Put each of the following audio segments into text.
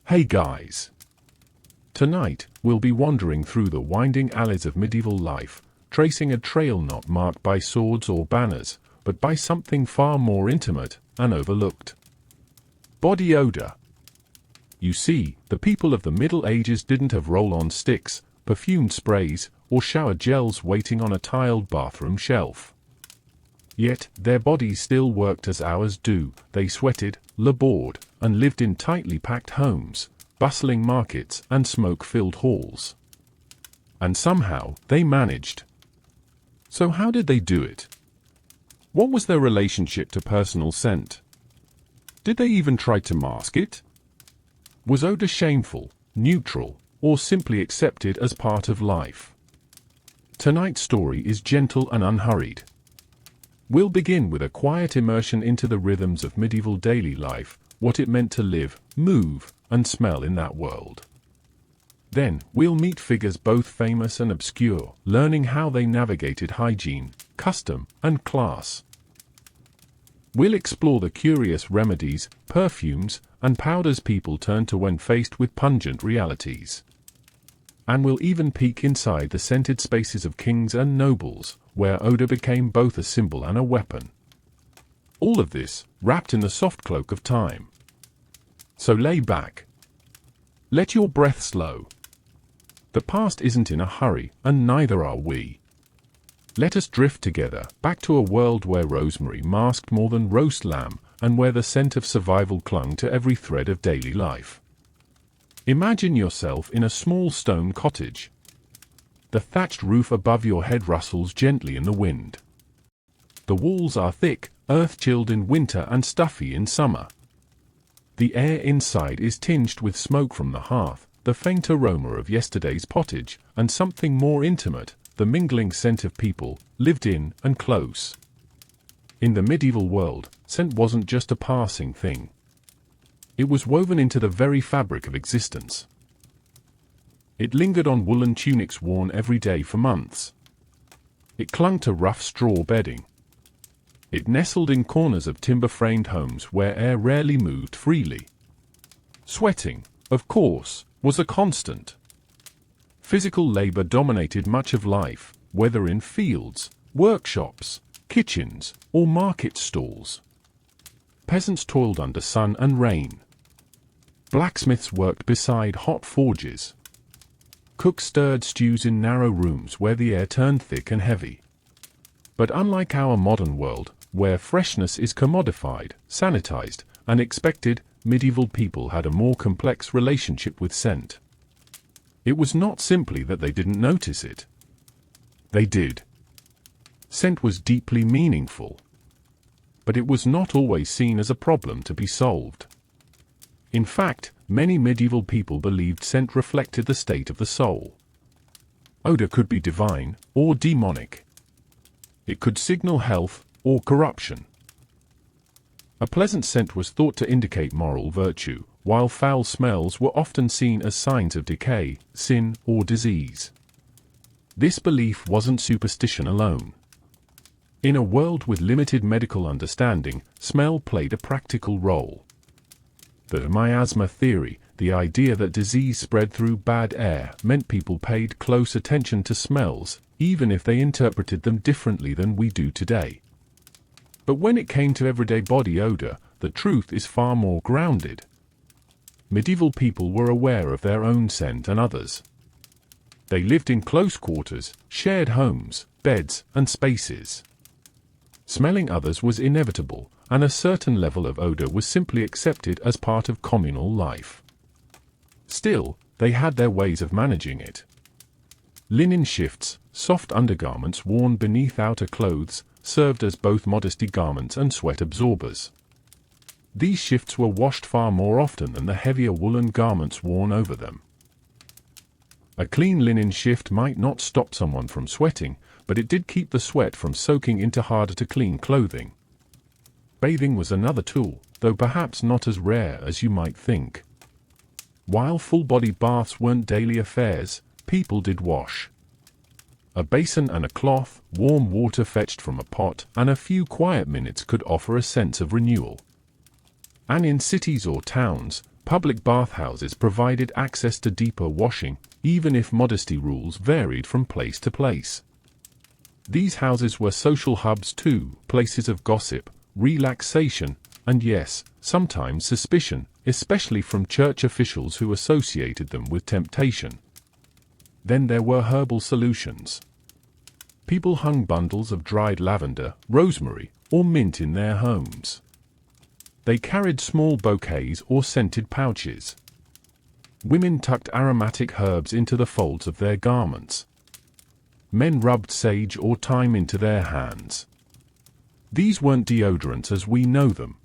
Hey guys! Tonight, we'll be wandering through the winding alleys of medieval life, tracing a trail not marked by swords or banners, but by something far more intimate and overlooked. Body odor. You see, the people of the Middle Ages didn't have roll-on sticks, perfumed sprays, or shower gels waiting on a tiled bathroom shelf. Yet, their bodies still worked as ours do. They sweated, labored, and lived in tightly packed homes, bustling markets, and smoke-filled halls. And somehow, they managed. So how did they do it? What was their relationship to personal scent? Did they even try to mask it? Was odor shameful, neutral, or simply accepted as part of life? Tonight's story is gentle and unhurried. We'll begin with a quiet immersion into the rhythms of medieval daily life, what it meant to live, move, and smell in that world. Then, we'll meet figures both famous and obscure, learning how they navigated hygiene, custom, and class. We'll explore the curious remedies, perfumes, and powders people turn to when faced with pungent realities. And we'll even peek inside the scented spaces of kings and nobles, where odor became both a symbol and a weapon. All of this, wrapped in the soft cloak of time. So lay back. Let your breath slow. The past isn't in a hurry, and neither are we. Let us drift together, back to a world where rosemary masked more than roast lamb, and where the scent of survival clung to every thread of daily life. Imagine yourself in a small stone cottage. The thatched roof above your head rustles gently in the wind. The walls are thick, earth-chilled in winter and stuffy in summer. The air inside is tinged with smoke from the hearth, the faint aroma of yesterday's pottage, and something more intimate, the mingling scent of people, lived in and close. In the medieval world, scent wasn't just a passing thing. It was woven into the very fabric of existence. It lingered on woolen tunics worn every day for months. It clung to rough straw bedding. It nestled in corners of timber-framed homes where air rarely moved freely. Sweating, of course, was a constant. Physical labor dominated much of life, whether in fields, workshops, kitchens, or market stalls. Peasants toiled under sun and rain. Blacksmiths worked beside hot forges. Cooks stirred stews in narrow rooms where the air turned thick and heavy. But unlike our modern world, where freshness is commodified, sanitized, and expected, medieval people had a more complex relationship with scent. It was not simply that they didn't notice it. They did. Scent was deeply meaningful. But it was not always seen as a problem to be solved. In fact, many medieval people believed scent reflected the state of the soul. Odor could be divine or demonic. It could signal health or corruption. A pleasant scent was thought to indicate moral virtue, while foul smells were often seen as signs of decay, sin, or disease. This belief wasn't superstition alone. In a world with limited medical understanding, smell played a practical role. The miasma theory, the idea that disease spread through bad air, meant people paid close attention to smells, even if they interpreted them differently than we do today. But when it came to everyday body odor, the truth is far more grounded. Medieval people were aware of their own scent and others. They lived in close quarters, shared homes, beds, and spaces. Smelling others was inevitable, and a certain level of odor was simply accepted as part of communal life. Still, they had their ways of managing it. Linen shifts, soft undergarments worn beneath outer clothes, served as both modesty garments and sweat absorbers. These shifts were washed far more often than the heavier woolen garments worn over them. A clean linen shift might not stop someone from sweating, but it did keep the sweat from soaking into harder-to-clean clothing. Bathing was another tool, though perhaps not as rare as you might think. While full-body baths weren't daily affairs, people did wash. A basin and a cloth, warm water fetched from a pot, and a few quiet minutes could offer a sense of renewal. And in cities or towns, public bathhouses provided access to deeper washing, even if modesty rules varied from place to place. These houses were social hubs too, places of gossip, relaxation, and yes, sometimes suspicion, especially from church officials who associated them with temptation. Then there were herbal solutions. People hung bundles of dried lavender, rosemary, or mint in their homes. They carried small bouquets or scented pouches. Women tucked aromatic herbs into the folds of their garments. Men rubbed sage or thyme into their hands. These weren't deodorants as we know them,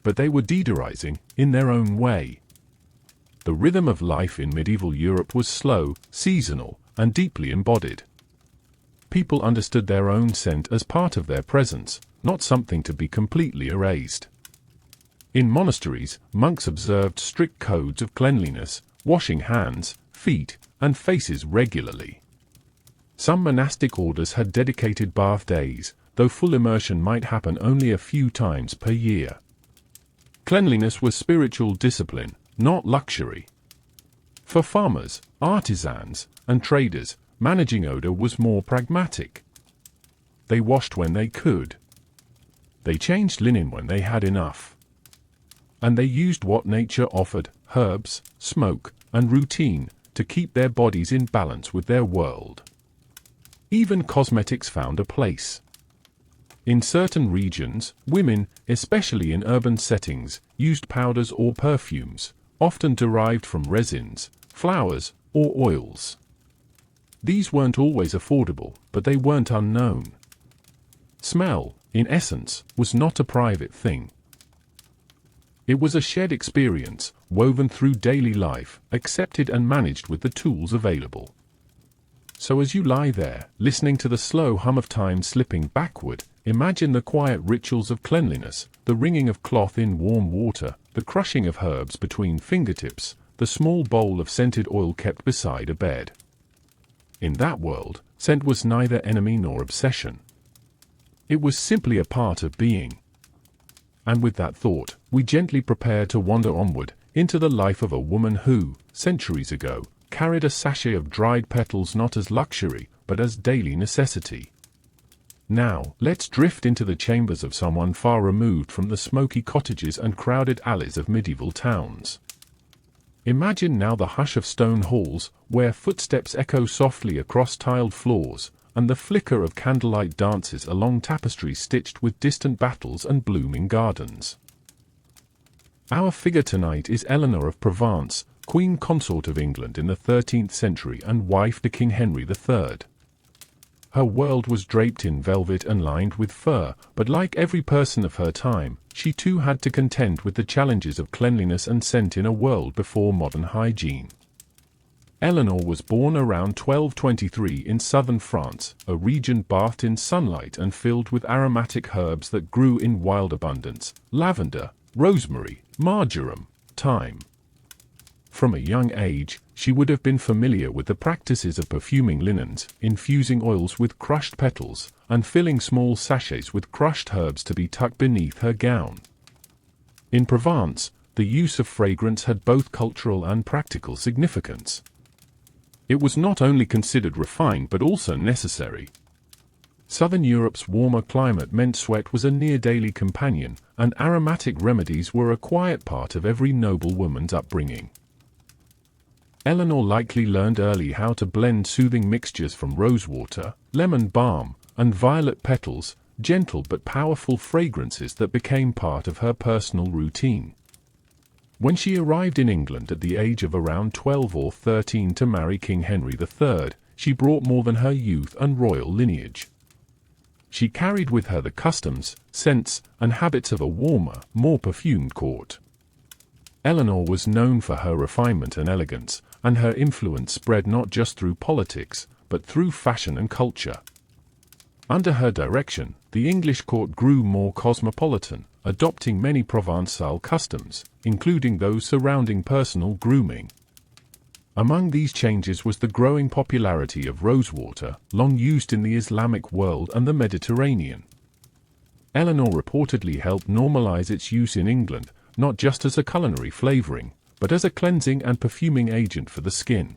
but they were deodorizing in their own way. The rhythm of life in medieval Europe was slow, seasonal, and deeply embodied. People understood their own scent as part of their presence, not something to be completely erased. In monasteries, monks observed strict codes of cleanliness, washing hands, feet, and faces regularly. Some monastic orders had dedicated bath days, though full immersion might happen only a few times per year. Cleanliness was spiritual discipline, not luxury. For farmers, artisans, and traders, managing odor was more pragmatic. They washed when they could. They changed linen when they had enough. And they used what nature offered, herbs, smoke, and routine, to keep their bodies in balance with their world. Even cosmetics found a place. In certain regions, women, especially in urban settings, used powders or perfumes, often derived from resins, flowers, or oils. These weren't always affordable, but they weren't unknown. Smell, in essence, was not a private thing. It was a shared experience, woven through daily life, accepted and managed with the tools available. So as you lie there, listening to the slow hum of time slipping backward, imagine the quiet rituals of cleanliness, the wringing of cloth in warm water, the crushing of herbs between fingertips, the small bowl of scented oil kept beside a bed. In that world, scent was neither enemy nor obsession. It was simply a part of being. And with that thought, we gently prepare to wander onward, into the life of a woman who, centuries ago, carried a sachet of dried petals not as luxury, but as daily necessity. Now, let's drift into the chambers of someone far removed from the smoky cottages and crowded alleys of medieval towns. Imagine now the hush of stone halls, where footsteps echo softly across tiled floors, and the flicker of candlelight dances along tapestries stitched with distant battles and blooming gardens. Our figure tonight is Eleanor of Provence, Queen Consort of England in the 13th century and wife to King Henry III. Her world was draped in velvet and lined with fur, but like every person of her time, she too had to contend with the challenges of cleanliness and scent in a world before modern hygiene. Eleanor was born around 1223 in southern France, a region bathed in sunlight and filled with aromatic herbs that grew in wild abundance: lavender, rosemary, marjoram, thyme. From a young age, she would have been familiar with the practices of perfuming linens, infusing oils with crushed petals, and filling small sachets with crushed herbs to be tucked beneath her gown. In Provence, the use of fragrance had both cultural and practical significance. It was not only considered refined but also necessary. Southern Europe's warmer climate meant sweat was a near-daily companion, and aromatic remedies were a quiet part of every noble woman's upbringing. Eleanor likely learned early how to blend soothing mixtures from rosewater, lemon balm, and violet petals, gentle but powerful fragrances that became part of her personal routine. When she arrived in England at the age of around 12 or 13 to marry King Henry III, she brought more than her youth and royal lineage. She carried with her the customs, scents, and habits of a warmer, more perfumed court. Eleanor was known for her refinement and elegance, and her influence spread not just through politics, but through fashion and culture. Under her direction, the English court grew more cosmopolitan, adopting many Provençal customs, including those surrounding personal grooming. Among these changes was the growing popularity of rosewater, long used in the Islamic world and the Mediterranean. Eleanor reportedly helped normalize its use in England, not just as a culinary flavoring, but as a cleansing and perfuming agent for the skin.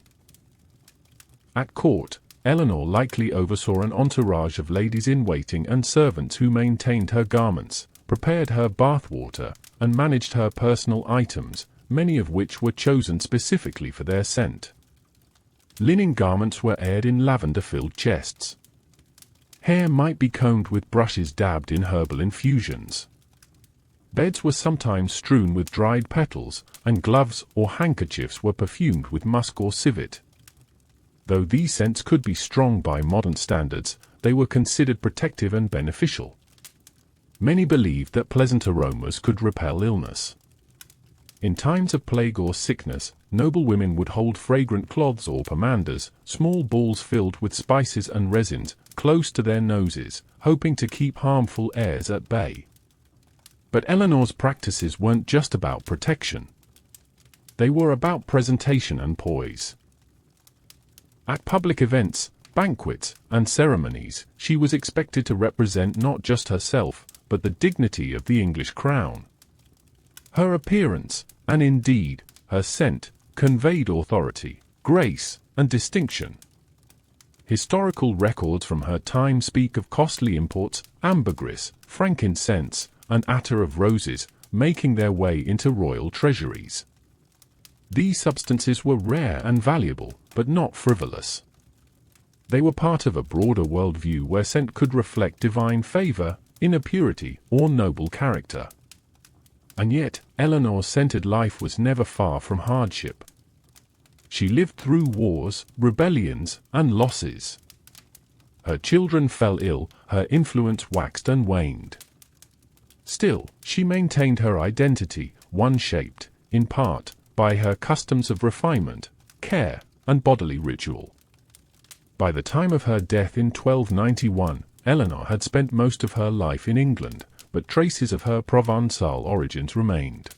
At court, Eleanor likely oversaw an entourage of ladies-in-waiting and servants who maintained her garments, prepared her bathwater, and managed her personal items, many of which were chosen specifically for their scent. Linen garments were aired in lavender-filled chests. Hair might be combed with brushes dabbed in herbal infusions. Beds were sometimes strewn with dried petals, and gloves or handkerchiefs were perfumed with musk or civet. Though these scents could be strong by modern standards, they were considered protective and beneficial. Many believed that pleasant aromas could repel illness. In times of plague or sickness, noble women would hold fragrant cloths or pomanders, small balls filled with spices and resins, close to their noses, hoping to keep harmful airs at bay. But Eleanor's practices weren't just about protection. They were about presentation and poise. At public events, banquets, and ceremonies, she was expected to represent not just herself, but the dignity of the English crown. Her appearance, and indeed, her scent, conveyed authority, grace, and distinction. Historical records from her time speak of costly imports, ambergris, frankincense, and attar of roses, making their way into royal treasuries. These substances were rare and valuable, but not frivolous. They were part of a broader worldview where scent could reflect divine favor, inner purity, or noble character. And yet, Eleanor's scented life was never far from hardship. She lived through wars, rebellions, and losses. Her children fell ill, her influence waxed and waned. Still, she maintained her identity, one shaped, in part, by her customs of refinement, care, and bodily ritual. By the time of her death in 1291, Eleanor had spent most of her life in England, but traces of her Provençal origins remained.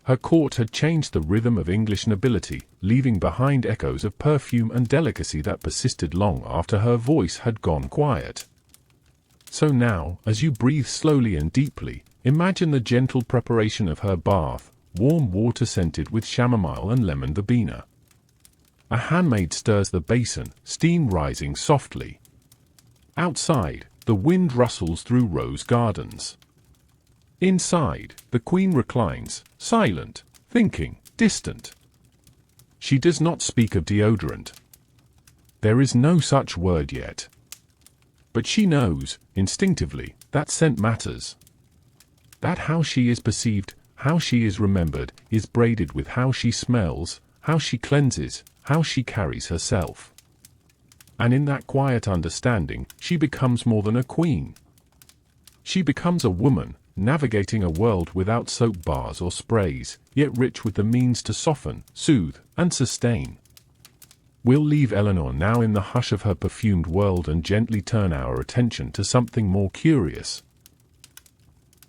Her court had changed the rhythm of English nobility, leaving behind echoes of perfume and delicacy that persisted long after her voice had gone quiet. So now, as you breathe slowly and deeply, imagine the gentle preparation of her bath, warm water scented with chamomile and lemon verbena. A handmaid stirs the basin, steam rising softly. Outside, the wind rustles through rose gardens. Inside, the queen reclines, silent, thinking, distant. She does not speak of deodorant. There is no such word yet. But she knows, instinctively, that scent matters. That how she is perceived, how she is remembered, is braided with how she smells, how she cleanses, how she carries herself. And in that quiet understanding, she becomes more than a queen. She becomes a woman, navigating a world without soap bars or sprays, yet rich with the means to soften, soothe, and sustain. We'll leave Eleanor now in the hush of her perfumed world and gently turn our attention to something more curious.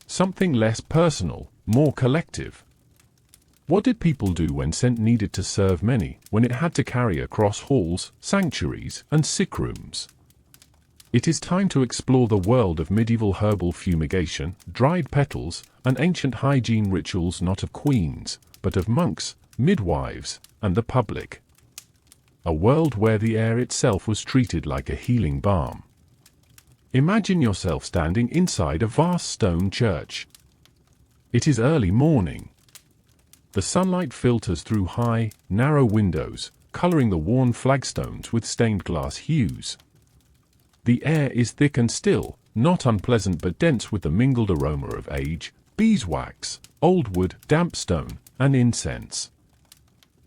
Something less personal, more collective. What did people do when scent needed to serve many, when it had to carry across halls, sanctuaries, and sick rooms? It is time to explore the world of medieval herbal fumigation, dried petals, and ancient hygiene rituals not of queens, but of monks, midwives, and the public. A world where the air itself was treated like a healing balm. Imagine yourself standing inside a vast stone church. It is early morning. The sunlight filters through high, narrow windows, coloring the worn flagstones with stained glass hues. The air is thick and still, not unpleasant but dense with the mingled aroma of age, beeswax, old wood, damp stone, and incense.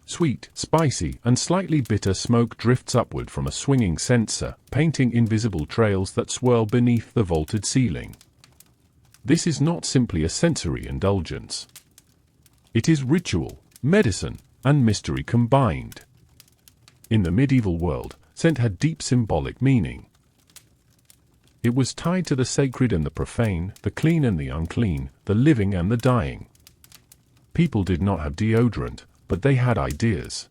Sweet, spicy, and slightly bitter smoke drifts upward from a swinging censer, painting invisible trails that swirl beneath the vaulted ceiling. This is not simply a sensory indulgence. It is ritual, medicine, and mystery combined. In the medieval world, scent had deep symbolic meaning. It was tied to the sacred and the profane, the clean and the unclean, the living and the dying. People did not have deodorant, but they had ideas.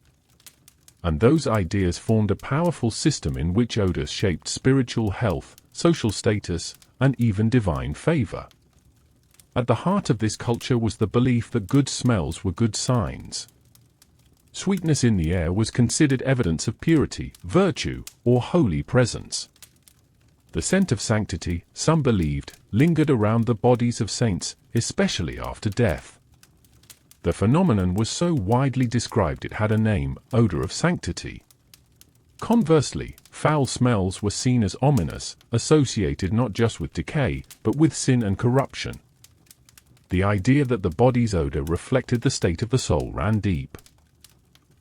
And those ideas formed a powerful system in which odors shaped spiritual health, social status, and even divine favor. At the heart of this culture was the belief that good smells were good signs. Sweetness in the air was considered evidence of purity, virtue, or holy presence. The scent of sanctity, some believed, lingered around the bodies of saints, especially after death. The phenomenon was so widely described it had a name, odor of sanctity. Conversely, foul smells were seen as ominous, associated not just with decay, but with sin and corruption. The idea that the body's odor reflected the state of the soul ran deep.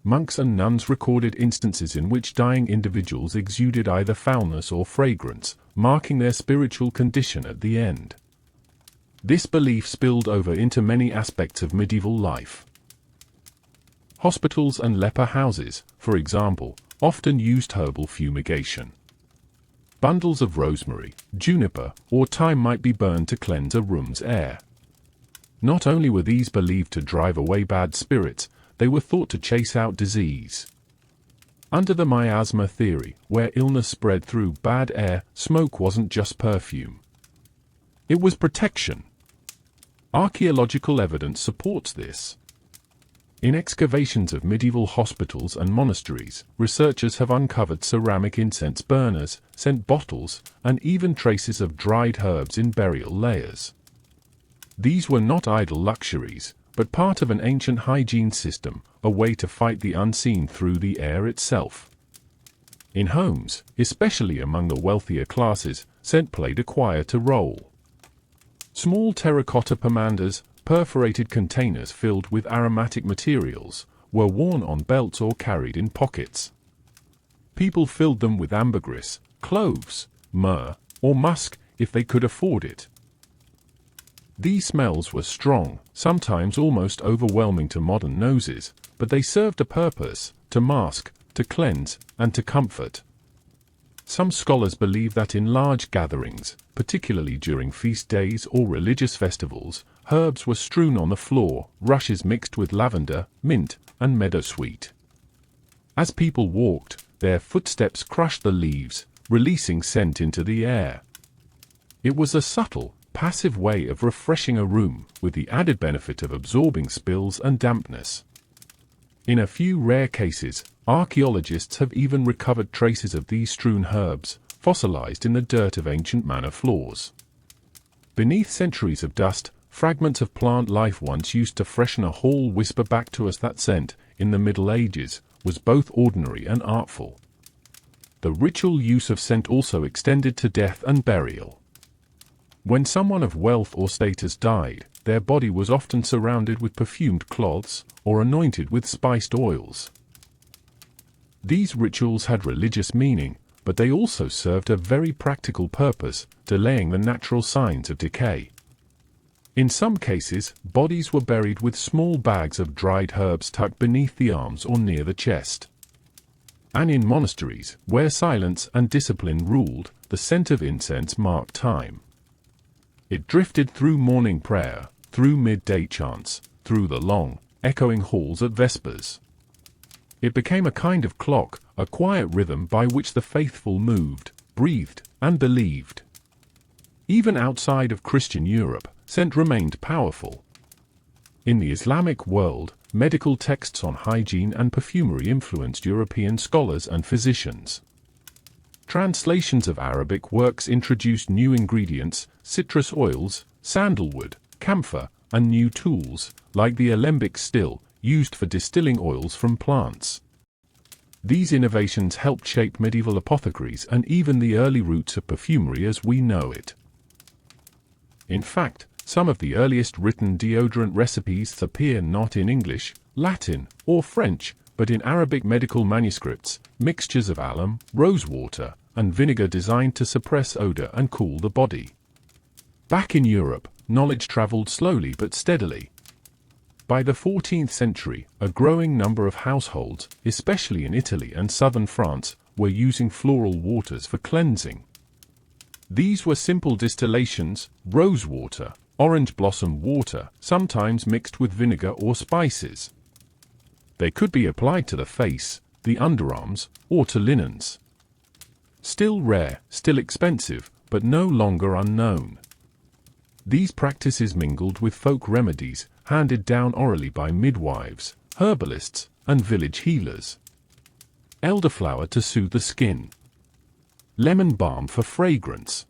Monks and nuns recorded instances in which dying individuals exuded either foulness or fragrance, marking their spiritual condition at the end. This belief spilled over into many aspects of medieval life. Hospitals and leper houses, for example, often used herbal fumigation. Bundles of rosemary, juniper, or thyme might be burned to cleanse a room's air. Not only were these believed to drive away bad spirits, they were thought to chase out disease. Under the miasma theory, where illness spread through bad air, smoke wasn't just perfume. It was protection. Archaeological evidence supports this. In excavations of medieval hospitals and monasteries, researchers have uncovered ceramic incense burners, scent bottles, and even traces of dried herbs in burial layers. These were not idle luxuries, but part of an ancient hygiene system, a way to fight the unseen through the air itself. In homes, especially among the wealthier classes, scent played a quieter role. Small terracotta pomanders, perforated containers filled with aromatic materials, were worn on belts or carried in pockets. People filled them with ambergris, cloves, myrrh, or musk if they could afford it. These smells were strong, sometimes almost overwhelming to modern noses, but they served a purpose: to mask, to cleanse, and to comfort. Some scholars believe that in large gatherings, particularly during feast days or religious festivals, herbs were strewn on the floor, rushes mixed with lavender, mint, and meadowsweet. As people walked, their footsteps crushed the leaves, releasing scent into the air. It was a subtle, passive way of refreshing a room, with the added benefit of absorbing spills and dampness. In a few rare cases, archaeologists have even recovered traces of these strewn herbs, fossilized in the dirt of ancient manor floors. Beneath centuries of dust, fragments of plant life once used to freshen a hall whisper back to us that scent, in the Middle Ages, was both ordinary and artful. The ritual use of scent also extended to death and burial. When someone of wealth or status died, their body was often surrounded with perfumed cloths, or anointed with spiced oils. These rituals had religious meaning, but they also served a very practical purpose, delaying the natural signs of decay. In some cases, bodies were buried with small bags of dried herbs tucked beneath the arms or near the chest. And in monasteries, where silence and discipline ruled, the scent of incense marked time. It drifted through morning prayer, through midday chants, through the long, echoing halls at vespers. It became a kind of clock, a quiet rhythm by which the faithful moved, breathed, and believed. Even outside of Christian Europe, scent remained powerful. In the Islamic world, medical texts on hygiene and perfumery influenced European scholars and physicians. Translations of Arabic works introduced new ingredients, citrus oils, sandalwood, camphor, and new tools, like the alembic still, used for distilling oils from plants. These innovations helped shape medieval apothecaries and even the early roots of perfumery as we know it. In fact, some of the earliest written deodorant recipes appear not in English, Latin, or French, but in Arabic medical manuscripts, mixtures of alum, rosewater, and vinegar designed to suppress odor and cool the body. Back in Europe, knowledge traveled slowly but steadily. By the 14th century, a growing number of households, especially in Italy and southern France, were using floral waters for cleansing. These were simple distillations: rosewater, orange blossom water, sometimes mixed with vinegar or spices. They could be applied to the face, the underarms, or to linens. Still rare, still expensive, but no longer unknown. These practices mingled with folk remedies handed down orally by midwives, herbalists, and village healers. Elderflower to soothe the skin. Lemon balm for fragrance.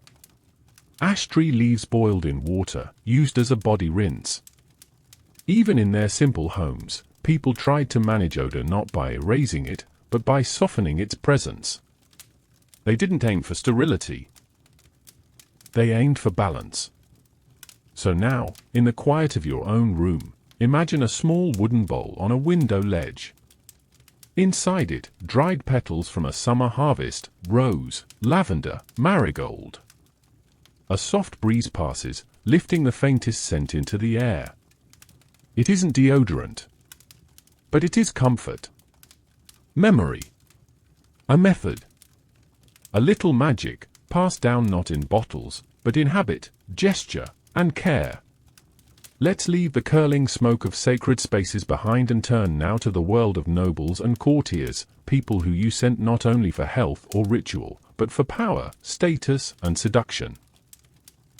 Ash tree leaves boiled in water, used as a body rinse. Even in their simple homes, people tried to manage odor not by erasing it, but by softening its presence. They didn't aim for sterility. They aimed for balance. So now, in the quiet of your own room, imagine a small wooden bowl on a window ledge. Inside it, dried petals from a summer harvest, rose, lavender, marigold. A soft breeze passes, lifting the faintest scent into the air. It isn't deodorant, but it is comfort. Memory. A method. A little magic, passed down not in bottles, but in habit, gesture, and care. Let's leave the curling smoke of sacred spaces behind and turn now to the world of nobles and courtiers, people who you sent not only for health or ritual, but for power, status, and seduction.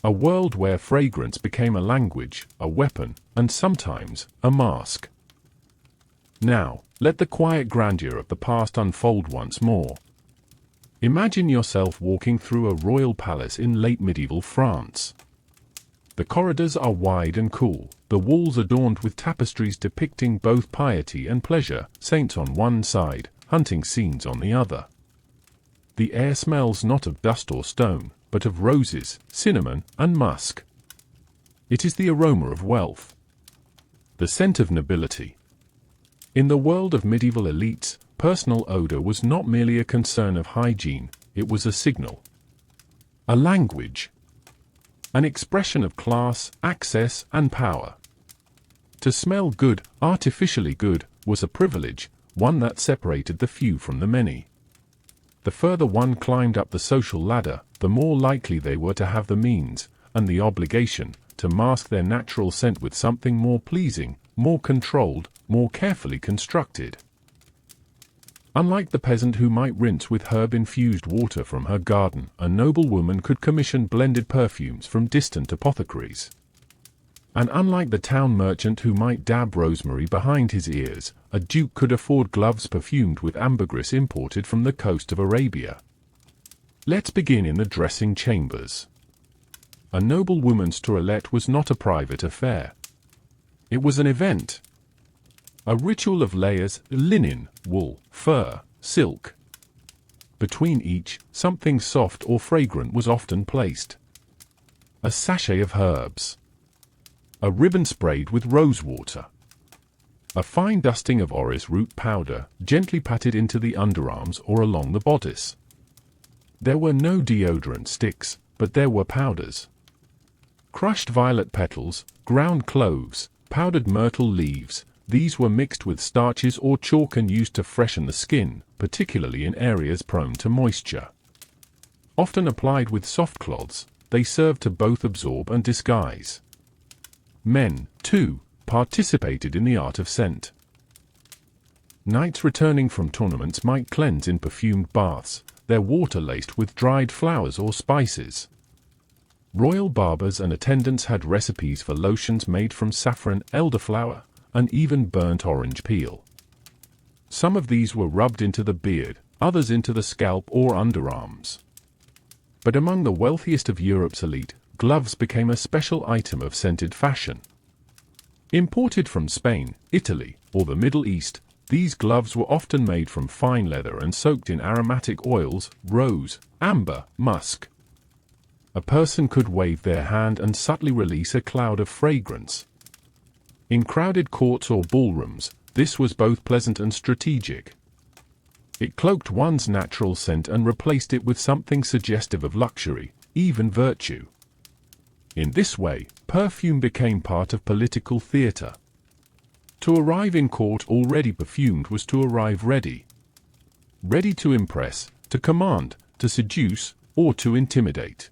A world where fragrance became a language, a weapon, and sometimes a mask. Now, let the quiet grandeur of the past unfold once more. Imagine yourself walking through a royal palace in late medieval France. The corridors are wide and cool, the walls adorned with tapestries depicting both piety and pleasure, saints on one side, hunting scenes on the other. The air smells not of dust or stone, but of roses, cinnamon, and musk. It is the aroma of wealth. The scent of nobility. In the world of medieval elites, personal odor was not merely a concern of hygiene, it was a signal. A language. An expression of class, access, and power. To smell good, artificially good, was a privilege, one that separated the few from the many. The further one climbed up the social ladder, the more likely they were to have the means, and the obligation, to mask their natural scent with something more pleasing, more controlled, more carefully constructed. Unlike the peasant who might rinse with herb-infused water from her garden, a noble woman could commission blended perfumes from distant apothecaries. And unlike the town merchant who might dab rosemary behind his ears, a duke could afford gloves perfumed with ambergris imported from the coast of Arabia. Let's begin in the dressing chambers. A noble woman's toilette was not a private affair. It was an event. A ritual of layers: linen, wool, fur, silk. Between each, something soft or fragrant was often placed. A sachet of herbs. A ribbon sprayed with rosewater. A fine dusting of orris root powder, gently patted into the underarms or along the bodice. There were no deodorant sticks, but there were powders. Crushed violet petals, ground cloves, powdered myrtle leaves. These were mixed with starches or chalk and used to freshen the skin, particularly in areas prone to moisture. Often applied with soft cloths, they served to both absorb and disguise. Men, too, participated in the art of scent. Knights returning from tournaments might cleanse in perfumed baths, their water laced with dried flowers or spices. Royal barbers and attendants had recipes for lotions made from saffron, elderflower, and even burnt orange peel. Some of these were rubbed into the beard, others into the scalp or underarms. But among the wealthiest of Europe's elite, gloves became a special item of scented fashion. Imported from Spain, Italy, or the Middle East, these gloves were often made from fine leather and soaked in aromatic oils, rose, amber, musk. A person could wave their hand and subtly release a cloud of fragrance. In crowded courts or ballrooms, this was both pleasant and strategic. It cloaked one's natural scent and replaced it with something suggestive of luxury, even virtue. In this way, perfume became part of political theatre. To arrive in court already perfumed was to arrive ready. Ready to impress, to command, to seduce, or to intimidate.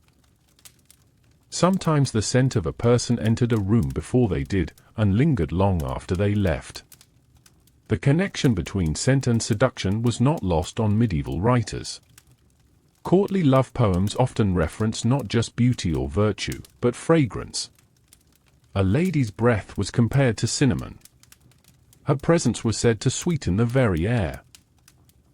Sometimes the scent of a person entered a room before they did, and lingered long after they left. The connection between scent and seduction was not lost on medieval writers. Courtly love poems often reference not just beauty or virtue, but fragrance. A lady's breath was compared to cinnamon. Her presence was said to sweeten the very air.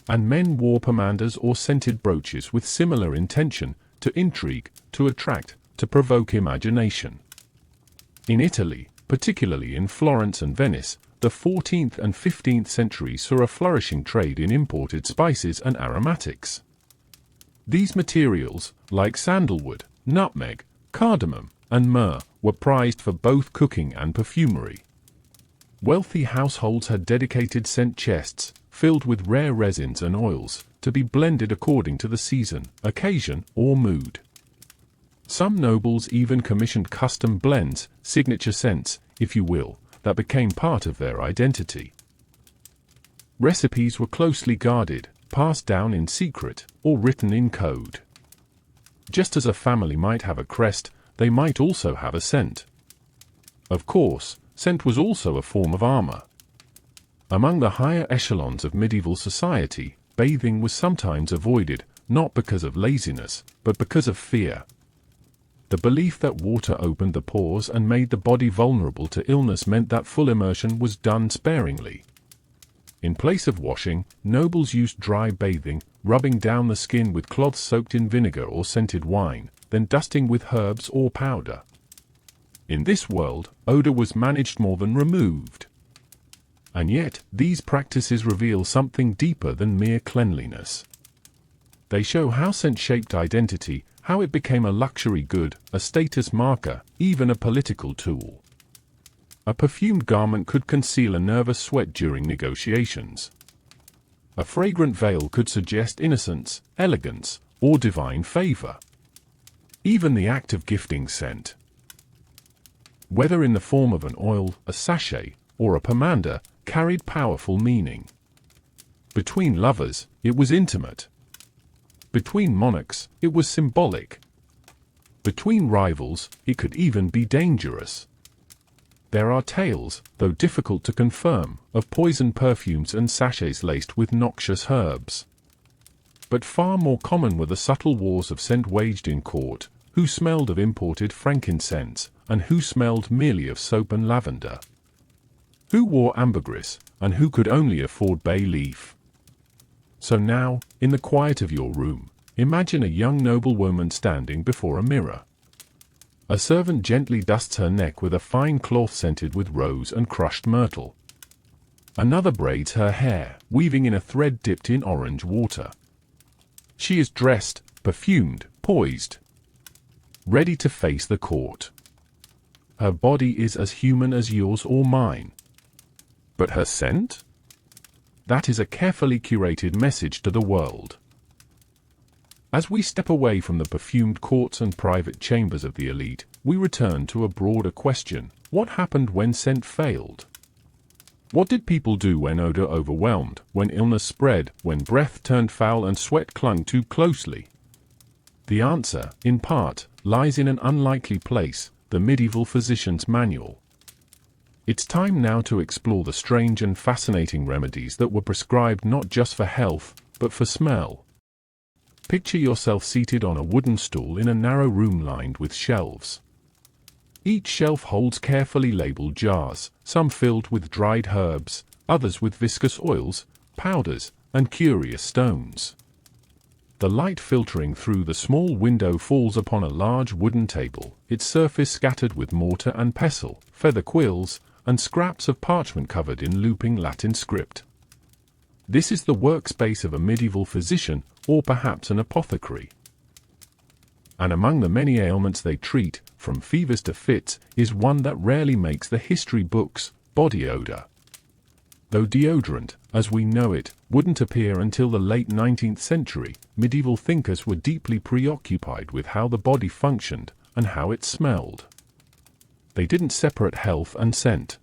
And men wore pomanders or scented brooches with similar intention, to intrigue, to attract, to provoke imagination. In Italy, particularly in Florence and Venice, the 14th and 15th centuries saw a flourishing trade in imported spices and aromatics. These materials, like sandalwood, nutmeg, cardamom, and myrrh, were prized for both cooking and perfumery. Wealthy households had dedicated scent chests, filled with rare resins and oils, to be blended according to the season, occasion, or mood. Some nobles even commissioned custom blends, signature scents, if you will, that became part of their identity. Recipes were closely guarded, passed down in secret, or written in code. Just as a family might have a crest, they might also have a scent. Of course, scent was also a form of armor. Among the higher echelons of medieval society, bathing was sometimes avoided, not because of laziness, but because of fear. The belief that water opened the pores and made the body vulnerable to illness meant that full immersion was done sparingly. In place of washing, nobles used dry bathing, rubbing down the skin with cloths soaked in vinegar or scented wine, then dusting with herbs or powder. In this world, odor was managed more than removed. And yet, these practices reveal something deeper than mere cleanliness. They show how scent shaped identity, how it became a luxury good, a status marker, even a political tool. A perfumed garment could conceal a nervous sweat during negotiations. A fragrant veil could suggest innocence, elegance, or divine favor. Even the act of gifting scent, whether in the form of an oil, a sachet, or a pomander, carried powerful meaning. Between lovers, it was intimate. Between monarchs, it was symbolic. Between rivals, it could even be dangerous. There are tales, though difficult to confirm, of poisoned perfumes and sachets laced with noxious herbs. But far more common were the subtle wars of scent waged in court, who smelled of imported frankincense, and who smelled merely of soap and lavender. Who wore ambergris, and who could only afford bay leaf. So now, in the quiet of your room, imagine a young noblewoman standing before a mirror. A servant gently dusts her neck with a fine cloth scented with rose and crushed myrtle. Another braids her hair, weaving in a thread dipped in orange water. She is dressed, perfumed, poised, ready to face the court. Her body is as human as yours or mine. But her scent? That is a carefully curated message to the world. As we step away from the perfumed courts and private chambers of the elite, we return to a broader question: what happened when scent failed? What did people do when odor overwhelmed, when illness spread, when breath turned foul and sweat clung too closely? The answer, in part, lies in an unlikely place: the medieval physician's manual. It's time now to explore the strange and fascinating remedies that were prescribed not just for health, but for smell. Picture yourself seated on a wooden stool in a narrow room lined with shelves. Each shelf holds carefully labeled jars, some filled with dried herbs, others with viscous oils, powders, and curious stones. The light filtering through the small window falls upon a large wooden table, its surface scattered with mortar and pestle, feather quills, and scraps of parchment covered in looping Latin script. This is the workspace of a medieval physician, or perhaps an apothecary. And among the many ailments they treat, from fevers to fits, is one that rarely makes the history books: body odor. Though deodorant, as we know it, wouldn't appear until the late 19th century, medieval thinkers were deeply preoccupied with how the body functioned and how it smelled. They didn't separate health and scent.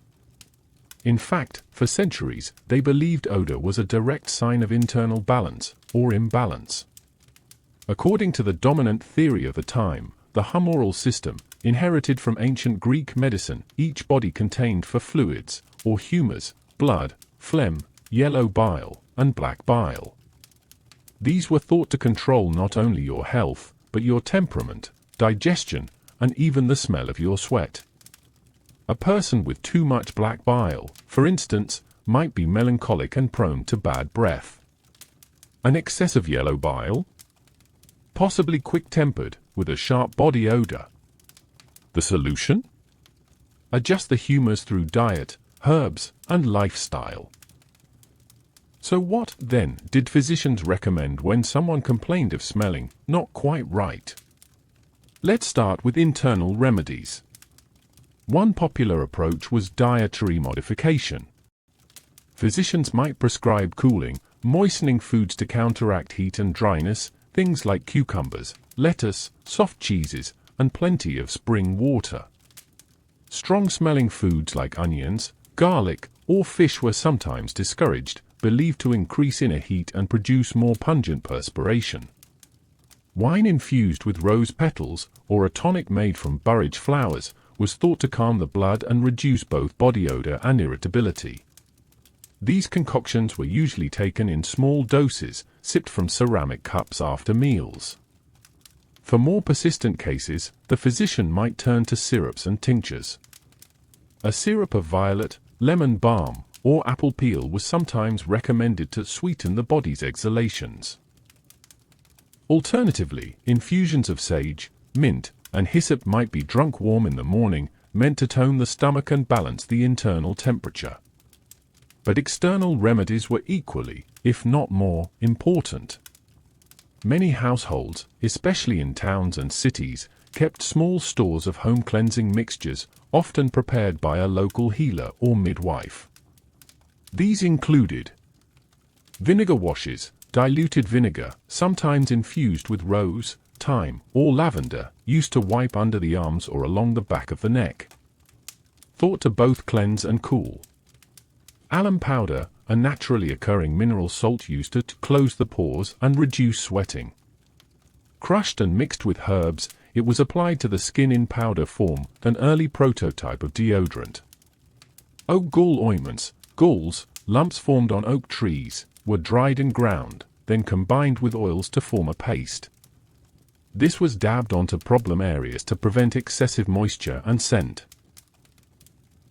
In fact, for centuries, they believed odor was a direct sign of internal balance, or imbalance. According to the dominant theory of the time, the humoral system, inherited from ancient Greek medicine, each body contained four fluids, or humors: blood, phlegm, yellow bile, and black bile. These were thought to control not only your health, but your temperament, digestion, and even the smell of your sweat. A person with too much black bile, for instance, might be melancholic and prone to bad breath. An excess of yellow bile? Possibly quick-tempered, with a sharp body odor. The solution? Adjust the humors through diet, herbs, and lifestyle. So what, then, did physicians recommend when someone complained of smelling not quite right? Let's start with internal remedies. One popular approach was dietary modification. Physicians might prescribe cooling, moistening foods to counteract heat and dryness, things like cucumbers, lettuce, soft cheeses, and plenty of spring water. Strong-smelling foods like onions, garlic, or fish were sometimes discouraged, believed to increase inner heat and produce more pungent perspiration. Wine infused with rose petals, or a tonic made from borage flowers, was thought to calm the blood and reduce both body odor and irritability. These concoctions were usually taken in small doses, sipped from ceramic cups after meals. For more persistent cases, the physician might turn to syrups and tinctures. A syrup of violet, lemon balm, or apple peel was sometimes recommended to sweeten the body's exhalations. Alternatively, infusions of sage, mint, and hyssop might be drunk warm in the morning, meant to tone the stomach and balance the internal temperature. But external remedies were equally, if not more, important. Many households, especially in towns and cities, kept small stores of home cleansing mixtures, often prepared by a local healer or midwife. These included vinegar washes, diluted vinegar, sometimes infused with rose, thyme, or lavender, used to wipe under the arms or along the back of the neck. Thought to both cleanse and cool. Alum powder, a naturally occurring mineral salt used to close the pores and reduce sweating. Crushed and mixed with herbs, it was applied to the skin in powder form, an early prototype of deodorant. Oak gall ointments, galls, lumps formed on oak trees, were dried and ground, then combined with oils to form a paste. This was dabbed onto problem areas to prevent excessive moisture and scent.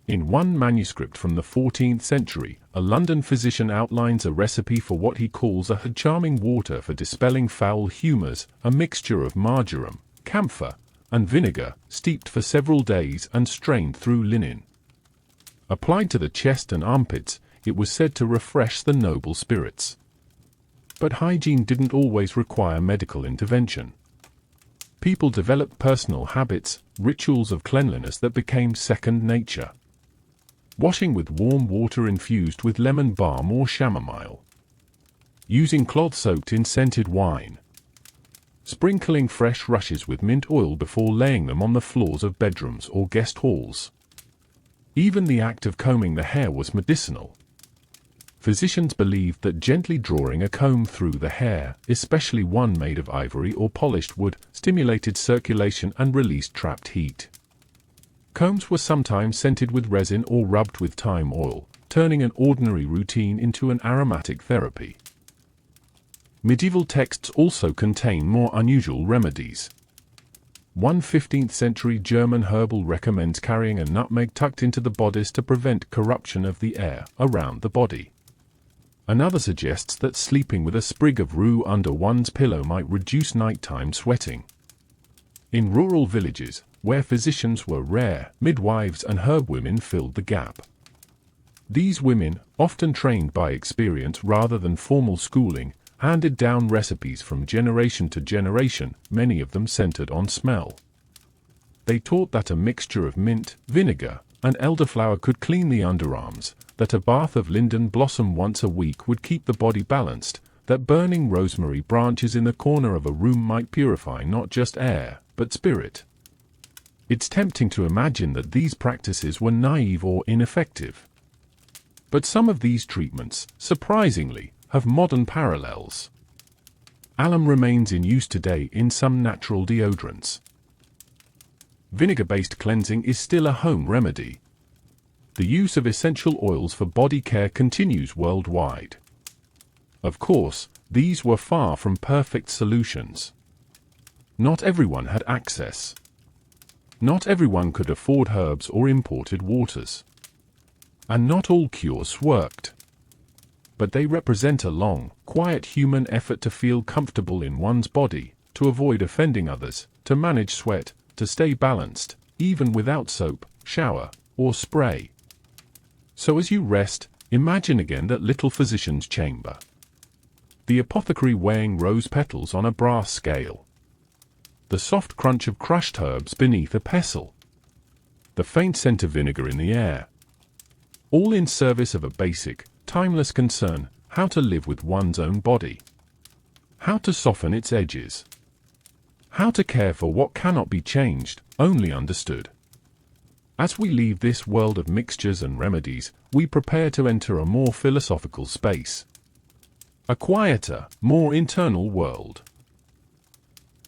In one manuscript from the 14th century, a London physician outlines a recipe for what he calls a charming water for dispelling foul humours, a mixture of marjoram, camphor, and vinegar, steeped for several days and strained through linen. Applied to the chest and armpits, it was said to refresh the noble spirits. But hygiene didn't always require medical intervention. People developed personal habits, rituals of cleanliness that became second nature. Washing with warm water infused with lemon balm or chamomile. Using cloth soaked in scented wine. Sprinkling fresh rushes with mint oil before laying them on the floors of bedrooms or guest halls. Even the act of combing the hair was medicinal. Physicians believed that gently drawing a comb through the hair, especially one made of ivory or polished wood, stimulated circulation and released trapped heat. Combs were sometimes scented with resin or rubbed with thyme oil, turning an ordinary routine into an aromatic therapy. Medieval texts also contain more unusual remedies. One 15th-century German herbal recommends carrying a nutmeg tucked into the bodice to prevent corruption of the air around the body. Another suggests that sleeping with a sprig of rue under one's pillow might reduce nighttime sweating. In rural villages, where physicians were rare, midwives and herb women filled the gap. These women, often trained by experience rather than formal schooling, handed down recipes from generation to generation, many of them centered on smell. They taught that a mixture of mint, vinegar, and elderflower could clean the underarms, that a bath of linden blossom once a week would keep the body balanced, that burning rosemary branches in the corner of a room might purify not just air, but spirit. It's tempting to imagine that these practices were naive or ineffective. But some of these treatments, surprisingly, have modern parallels. Alum remains in use today in some natural deodorants. Vinegar-based cleansing is still a home remedy. the use of essential oils for body care continues worldwide. Of course, these were far from perfect solutions. Not everyone had access. Not everyone could afford herbs or imported waters. And not all cures worked. But they represent a long, quiet human effort to feel comfortable in one's body, to avoid offending others, to manage sweat, to stay balanced, even without soap, shower, or spray. So as you rest, imagine again that little physician's chamber. The apothecary weighing rose petals on a brass scale. The soft crunch of crushed herbs beneath a pestle. The faint scent of vinegar in the air. All in service of a basic, timeless concern: how to live with one's own body. How to soften its edges. How to care for what cannot be changed, only understood. As we leave this world of mixtures and remedies, we prepare to enter a more philosophical space. A quieter, more internal world.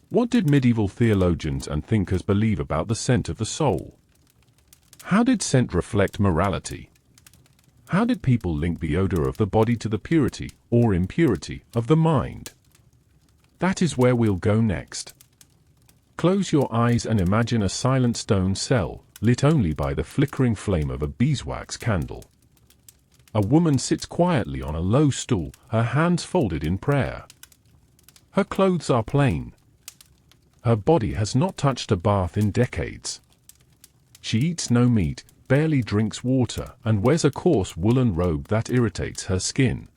What did medieval theologians and thinkers believe about the scent of the soul? How did scent reflect morality? How did people link the odor of the body to the purity or impurity of the mind? That is where we'll go next. Close your eyes and imagine a silent stone cell, lit only by the flickering flame of a beeswax candle. A woman sits quietly on a low stool, her hands folded in prayer. Her clothes are plain. Her body has not touched a bath in decades. She eats no meat, barely drinks water, and wears a coarse woolen robe that irritates her skin.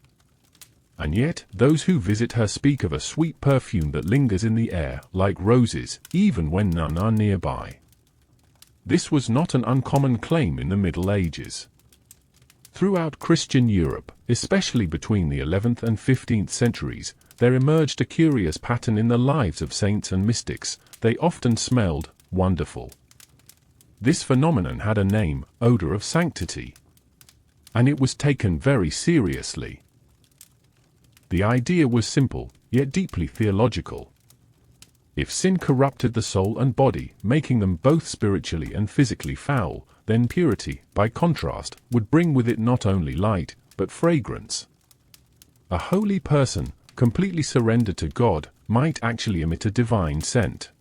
And yet, those who visit her speak of a sweet perfume that lingers in the air, like roses, even when none are nearby. This was not an uncommon claim in the Middle Ages. Throughout Christian Europe, especially between the 11th and 15th centuries, there emerged a curious pattern in the lives of saints and mystics: they often smelled wonderful. This phenomenon had a name: odor of sanctity. And it was taken very seriously. The idea was simple, yet deeply theological. If sin corrupted the soul and body, making them both spiritually and physically foul, then purity, by contrast, would bring with it not only light, but fragrance. A holy person, completely surrendered to God, might actually emit a divine scent.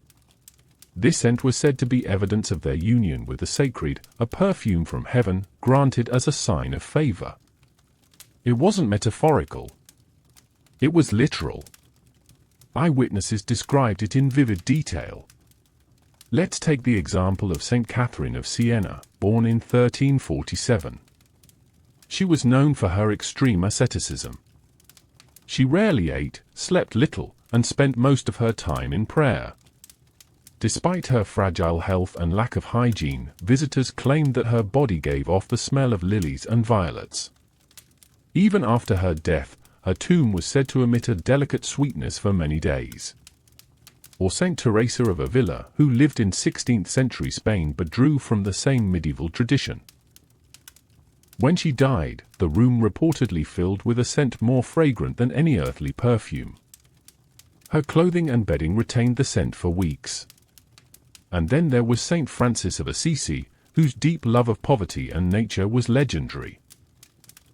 This scent was said to be evidence of their union with the sacred, a perfume from heaven, granted as a sign of favor. It wasn't metaphorical. It was literal. Eyewitnesses described it in vivid detail. Let's take the example of Saint Catherine of Siena, born in 1347. She was known for her extreme asceticism. She rarely ate, slept little, and spent most of her time in prayer. Despite her fragile health and lack of hygiene, visitors claimed that her body gave off the smell of lilies and violets. Even after her death, her tomb was said to emit a delicate sweetness for many days. Or Saint Teresa of Avila, who lived in 16th century Spain but drew from the same medieval tradition. When she died, the room reportedly filled with a scent more fragrant than any earthly perfume. Her clothing and bedding retained the scent for weeks. And then there was Saint Francis of Assisi, whose deep love of poverty and nature was legendary.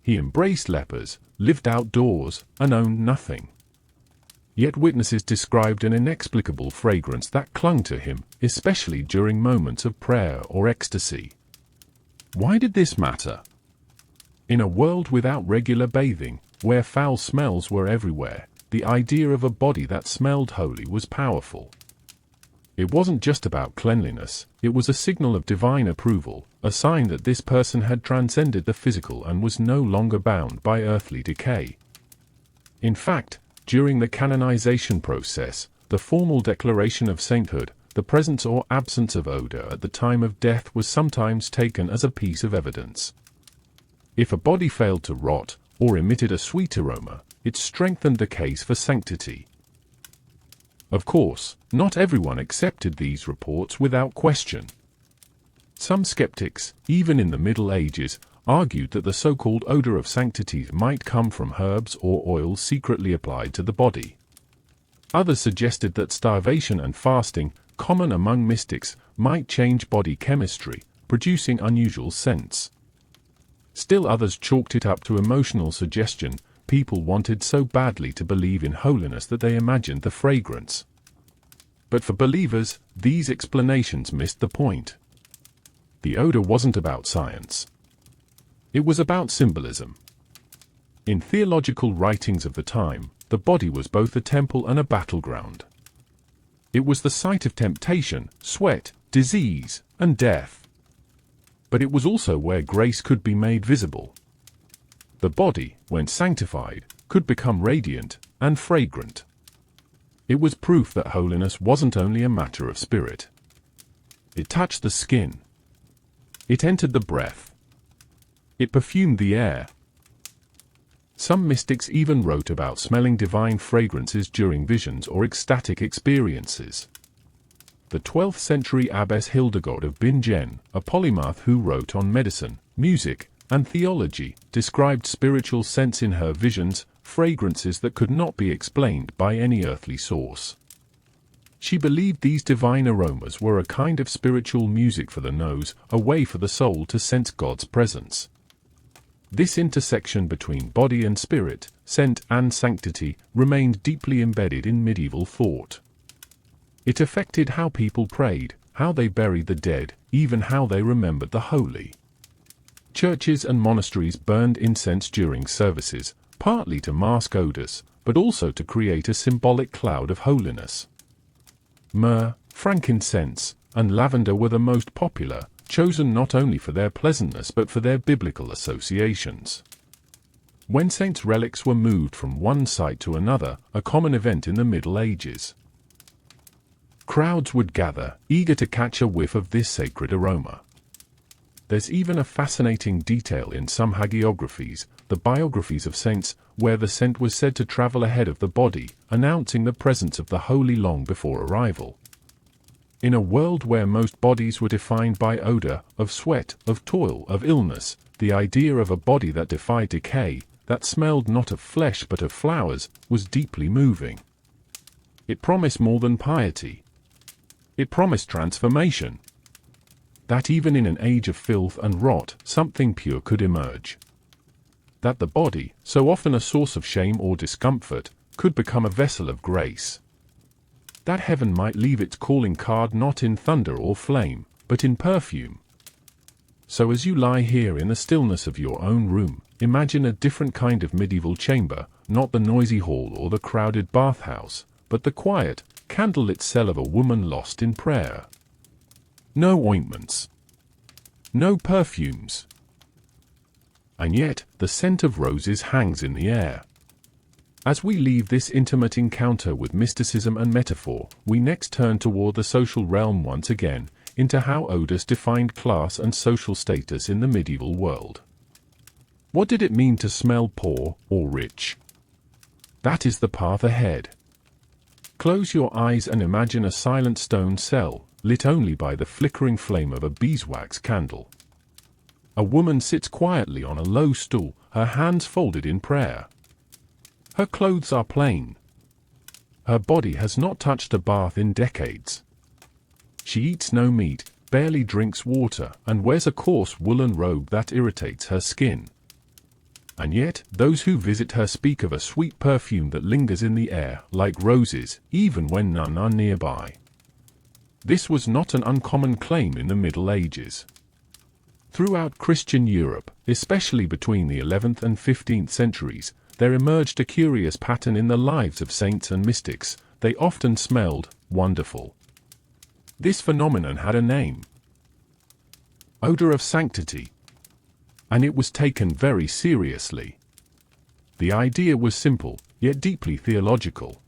He embraced lepers, lived outdoors, and owned nothing. Yet witnesses described an inexplicable fragrance that clung to him, especially during moments of prayer or ecstasy. Why did this matter? In a world without regular bathing, where foul smells were everywhere, the idea of a body that smelled holy was powerful. It wasn't just about cleanliness, it was a signal of divine approval, a sign that this person had transcended the physical and was no longer bound by earthly decay. In fact, during the canonization process, the formal declaration of sainthood, the presence or absence of odor at the time of death was sometimes taken as a piece of evidence. If a body failed to rot, or emitted a sweet aroma, it strengthened the case for sanctity. Of course, not everyone accepted these reports without question. Some skeptics, even in the Middle Ages, argued that the so-called odor of sanctity might come from herbs or oils secretly applied to the body. Others suggested that starvation and fasting, common among mystics, might change body chemistry, producing unusual scents. Still others chalked it up to emotional suggestion. People wanted so badly to believe in holiness that they imagined the fragrance. But for believers, these explanations missed the point. The odor wasn't about science. It was about symbolism. In theological writings of the time, the body was both a temple and a battleground. It was the site of temptation, sweat, disease, and death. But it was also where grace could be made visible. The body, when sanctified, could become radiant and fragrant. It was proof that holiness wasn't only a matter of spirit. It touched the skin. It entered the breath. It perfumed the air. Some mystics even wrote about smelling divine fragrances during visions or ecstatic experiences. The 12th century abbess Hildegard of Bingen, a polymath who wrote on medicine, music, and theology, described spiritual scents in her visions, fragrances that could not be explained by any earthly source. She believed these divine aromas were a kind of spiritual music for the nose, a way for the soul to sense God's presence. This intersection between body and spirit, scent and sanctity, remained deeply embedded in medieval thought. It affected how people prayed, how they buried the dead, even how they remembered the holy. Churches and monasteries burned incense during services, partly to mask odors, but also to create a symbolic cloud of holiness. Myrrh, frankincense, and lavender were the most popular, chosen not only for their pleasantness but for their biblical associations. When saints' relics were moved from one site to another, a common event in the Middle Ages, crowds would gather, eager to catch a whiff of this sacred aroma. There's even a fascinating detail in some hagiographies, the biographies of saints, where the scent was said to travel ahead of the body, announcing the presence of the holy long before arrival. In a world where most bodies were defined by odor, of sweat, of toil, of illness, the idea of a body that defied decay, that smelled not of flesh but of flowers, was deeply moving. It promised more than piety. It promised transformation. That even in an age of filth and rot, something pure could emerge. That the body, so often a source of shame or discomfort, could become a vessel of grace. That heaven might leave its calling card not in thunder or flame, but in perfume. So as you lie here in the stillness of your own room, imagine a different kind of medieval chamber, not the noisy hall or the crowded bathhouse, but the quiet, candlelit cell of a woman lost in prayer. No ointments. No perfumes. And yet, the scent of roses hangs in the air. As we leave this intimate encounter with mysticism and metaphor, we next turn toward the social realm once again, into how odors defined class and social status in the medieval world. What did it mean to smell poor or rich? That is the path ahead. Close your eyes and imagine a silent stone cell, lit only by the flickering flame of a beeswax candle. A woman sits quietly on a low stool, her hands folded in prayer. Her clothes are plain. Her body has not touched a bath in decades. She eats no meat, barely drinks water, and wears a coarse woolen robe that irritates her skin. And yet, those who visit her speak of a sweet perfume that lingers in the air, like roses, even when none are nearby. This was not an uncommon claim in the Middle Ages. Throughout Christian Europe, especially between the 11th and 15th centuries, there emerged a curious pattern in the lives of saints and mystics. They often smelled wonderful. This phenomenon had a name: odor of sanctity. And it was taken very seriously. The idea was simple, yet deeply theological.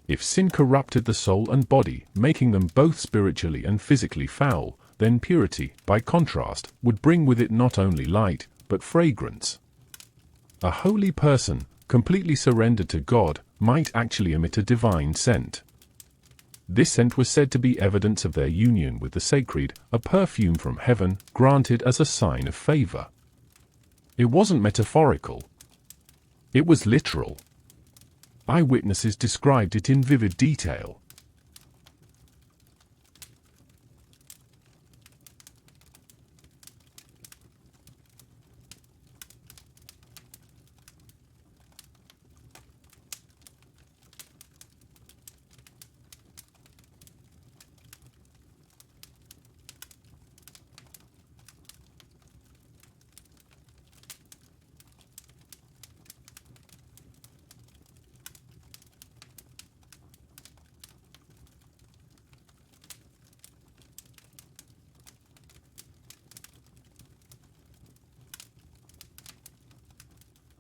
If sin corrupted the soul and body, making them both spiritually and physically foul, then purity, by contrast, would bring with it not only light, but fragrance. A holy person, completely surrendered to God, might actually emit a divine scent. This scent was said to be evidence of their union with the sacred, a perfume from heaven, granted as a sign of favor. It wasn't metaphorical. It was literal. Eyewitnesses described it in vivid detail.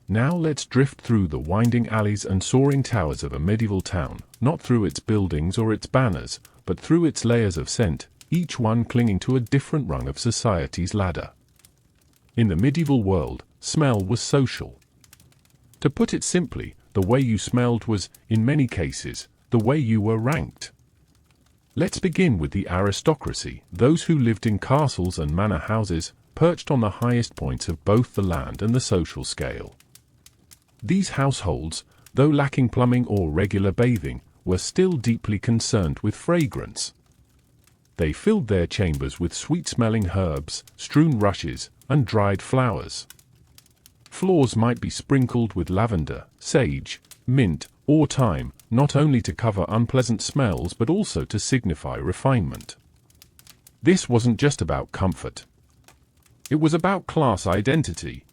Now let's drift through the winding alleys and soaring towers of a medieval town, not through its buildings or its banners, but through its layers of scent, each one clinging to a different rung of society's ladder. In the medieval world, smell was social. To put it simply, the way you smelled was, in many cases, the way you were ranked. Let's begin with the aristocracy, those who lived in castles and manor houses, perched on the highest points of both the land and the social scale. These households, though lacking plumbing or regular bathing, were still deeply concerned with fragrance. They filled their chambers with sweet-smelling herbs, strewn rushes, and dried flowers. Floors might be sprinkled with lavender, sage, mint, or thyme, not only to cover unpleasant smells but also to signify refinement. This wasn't just about comfort. It was about class identity.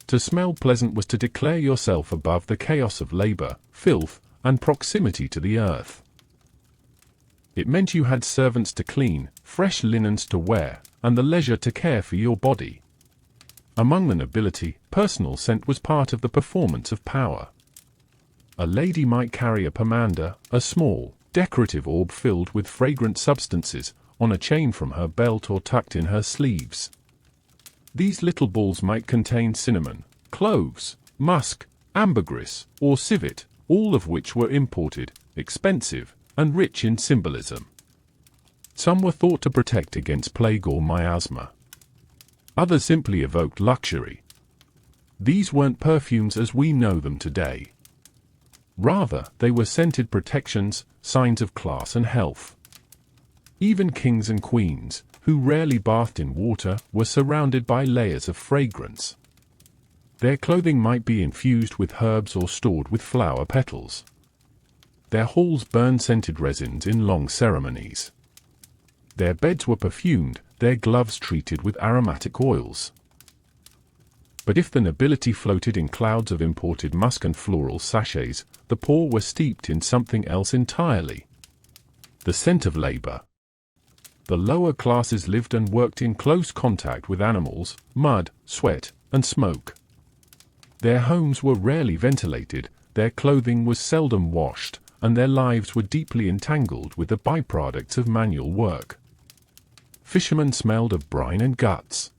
To smell pleasant was to declare yourself above the chaos of labor, filth, and proximity to the earth. It meant you had servants to clean, fresh linens to wear, and the leisure to care for your body. Among the nobility, personal scent was part of the performance of power. A lady might carry a pomander, a small, decorative orb filled with fragrant substances, on a chain from her belt or tucked in her sleeves. These little balls might contain cinnamon, cloves, musk, ambergris, or civet, all of which were imported, expensive, and rich in symbolism. Some were thought to protect against plague or miasma. Others simply evoked luxury. These weren't perfumes as we know them today. Rather, they were scented protections, signs of class and health. Even kings and queens, who rarely bathed in water, were surrounded by layers of fragrance. Their clothing might be infused with herbs or stored with flower petals. Their halls burned scented resins in long ceremonies. Their beds were perfumed, their gloves treated with aromatic oils. But if the nobility floated in clouds of imported musk and floral sachets, the poor were steeped in something else entirely. The scent of labor. The lower classes lived and worked in close contact with animals, mud, sweat, and smoke. Their homes were rarely ventilated, their clothing was seldom washed, and their lives were deeply entangled with the byproducts of manual work. Fishermen smelled of brine and guts.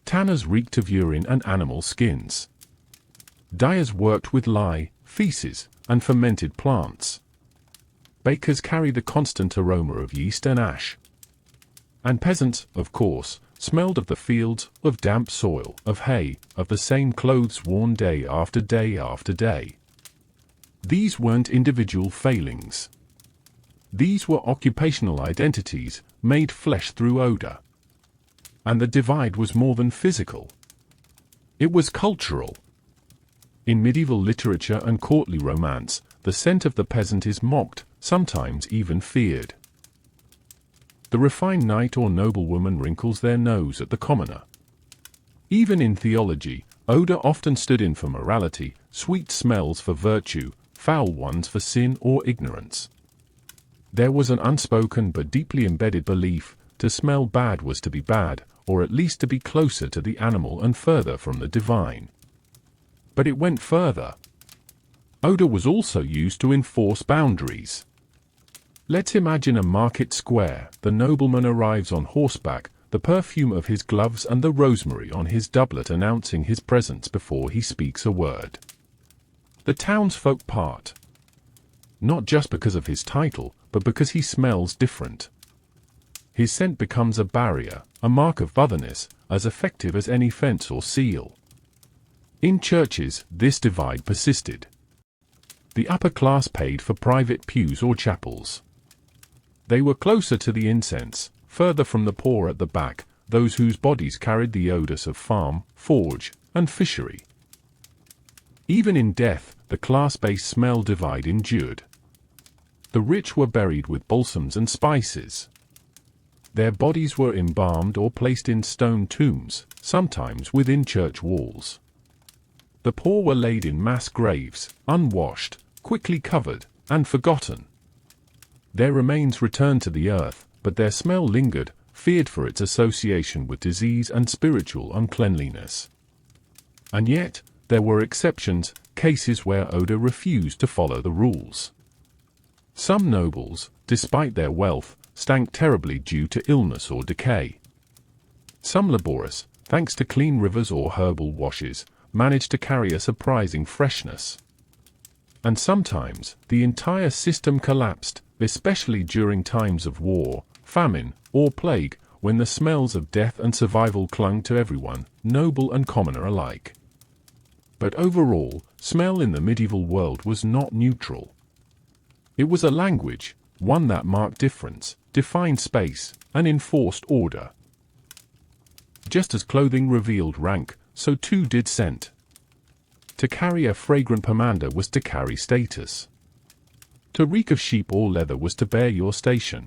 Tanners reeked of urine and animal skins. Dyers worked with lye, feces, and fermented plants. Bakers carried the constant aroma of yeast and ash. And peasants, of course, smelled of the fields, of damp soil, of hay, of the same clothes worn day after day after day. These weren't individual failings. These were occupational identities, made flesh through odor. And the divide was more than physical. It was cultural. In medieval literature and courtly romance, the scent of the peasant is mocked, sometimes even feared. The refined knight or noblewoman wrinkles their nose at the commoner. Even in theology, odor often stood in for morality, sweet smells for virtue, foul ones for sin or ignorance. There was an unspoken but deeply embedded belief: to smell bad was to be bad, or at least to be closer to the animal and further from the divine. But it went further. Odor was also used to enforce boundaries. Let's imagine a market square. The nobleman arrives on horseback, the perfume of his gloves and the rosemary on his doublet announcing his presence before he speaks a word. The townsfolk part. Not just because of his title, but because he smells different. His scent becomes a barrier, a mark of otherness, as effective as any fence or seal. In churches, this divide persisted. The upper class paid for private pews or chapels. They were closer to the incense, further from the poor at the back, those whose bodies carried the odors of farm, forge, and fishery. Even in death, the class-based smell divide endured. The rich were buried with balsams and spices. Their bodies were embalmed or placed in stone tombs, sometimes within church walls. The poor were laid in mass graves, unwashed, quickly covered, and forgotten. Their remains returned to the earth, but their smell lingered, feared for its association with disease and spiritual uncleanliness. And yet, there were exceptions, cases where odor refused to follow the rules. Some nobles, despite their wealth, stank terribly due to illness or decay. Some laborious, thanks to clean rivers or herbal washes, managed to carry a surprising freshness. And sometimes, the entire system collapsed, especially during times of war, famine, or plague, when the smells of death and survival clung to everyone, noble and commoner alike. But overall, smell in the medieval world was not neutral. It was a language, one that marked difference, defined space, and enforced order. Just as clothing revealed rank, so too did scent. To carry a fragrant pomander was to carry status. To reek of sheep or leather was to bear your station.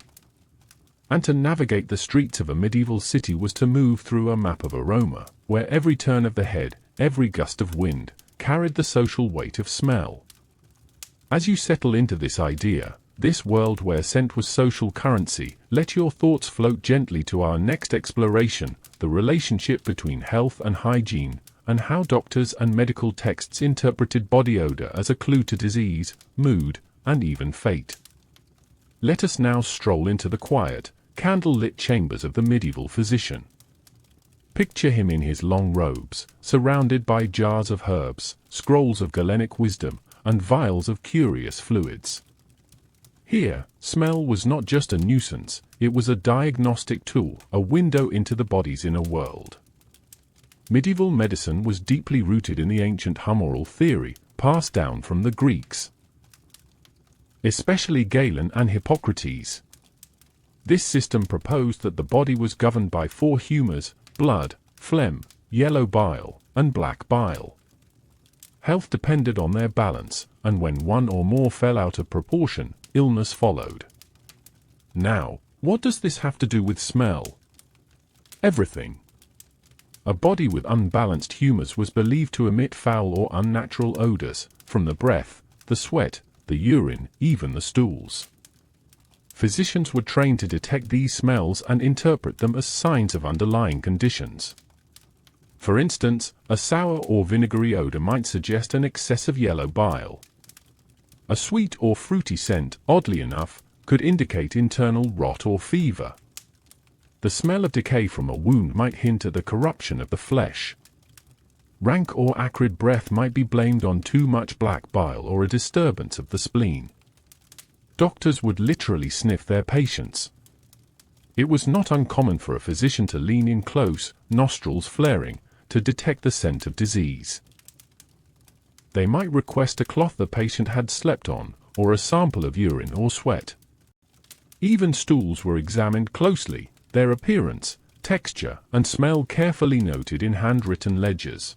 And to navigate the streets of a medieval city was to move through a map of aroma, where every turn of the head, every gust of wind, carried the social weight of smell. As you settle into this idea, this world where scent was social currency, let your thoughts float gently to our next exploration, the relationship between health and hygiene, and how doctors and medical texts interpreted body odor as a clue to disease, mood, and even fate. Let us now stroll into the quiet, candle-lit chambers of the medieval physician. Picture him in his long robes, surrounded by jars of herbs, scrolls of Galenic wisdom, and vials of curious fluids. Here, smell was not just a nuisance, it was a diagnostic tool, a window into the body's inner world. Medieval medicine was deeply rooted in the ancient humoral theory, passed down from the Greeks, especially Galen and Hippocrates. This system proposed that the body was governed by four humors: blood, phlegm, yellow bile, and black bile. Health depended on their balance, and when one or more fell out of proportion, illness followed. Now, what does this have to do with smell? Everything. A body with unbalanced humors was believed to emit foul or unnatural odors, from the breath, the sweat, the urine, even the stools. Physicians were trained to detect these smells and interpret them as signs of underlying conditions. For instance, a sour or vinegary odor might suggest an excess of yellow bile. A sweet or fruity scent, oddly enough, could indicate internal rot or fever. The smell of decay from a wound might hint at the corruption of the flesh. Rank or acrid breath might be blamed on too much black bile or a disturbance of the spleen. Doctors would literally sniff their patients. It was not uncommon for a physician to lean in close, nostrils flaring, to detect the scent of disease. They might request a cloth the patient had slept on, or a sample of urine or sweat. Even stools were examined closely, their appearance, texture, and smell carefully noted in handwritten ledgers.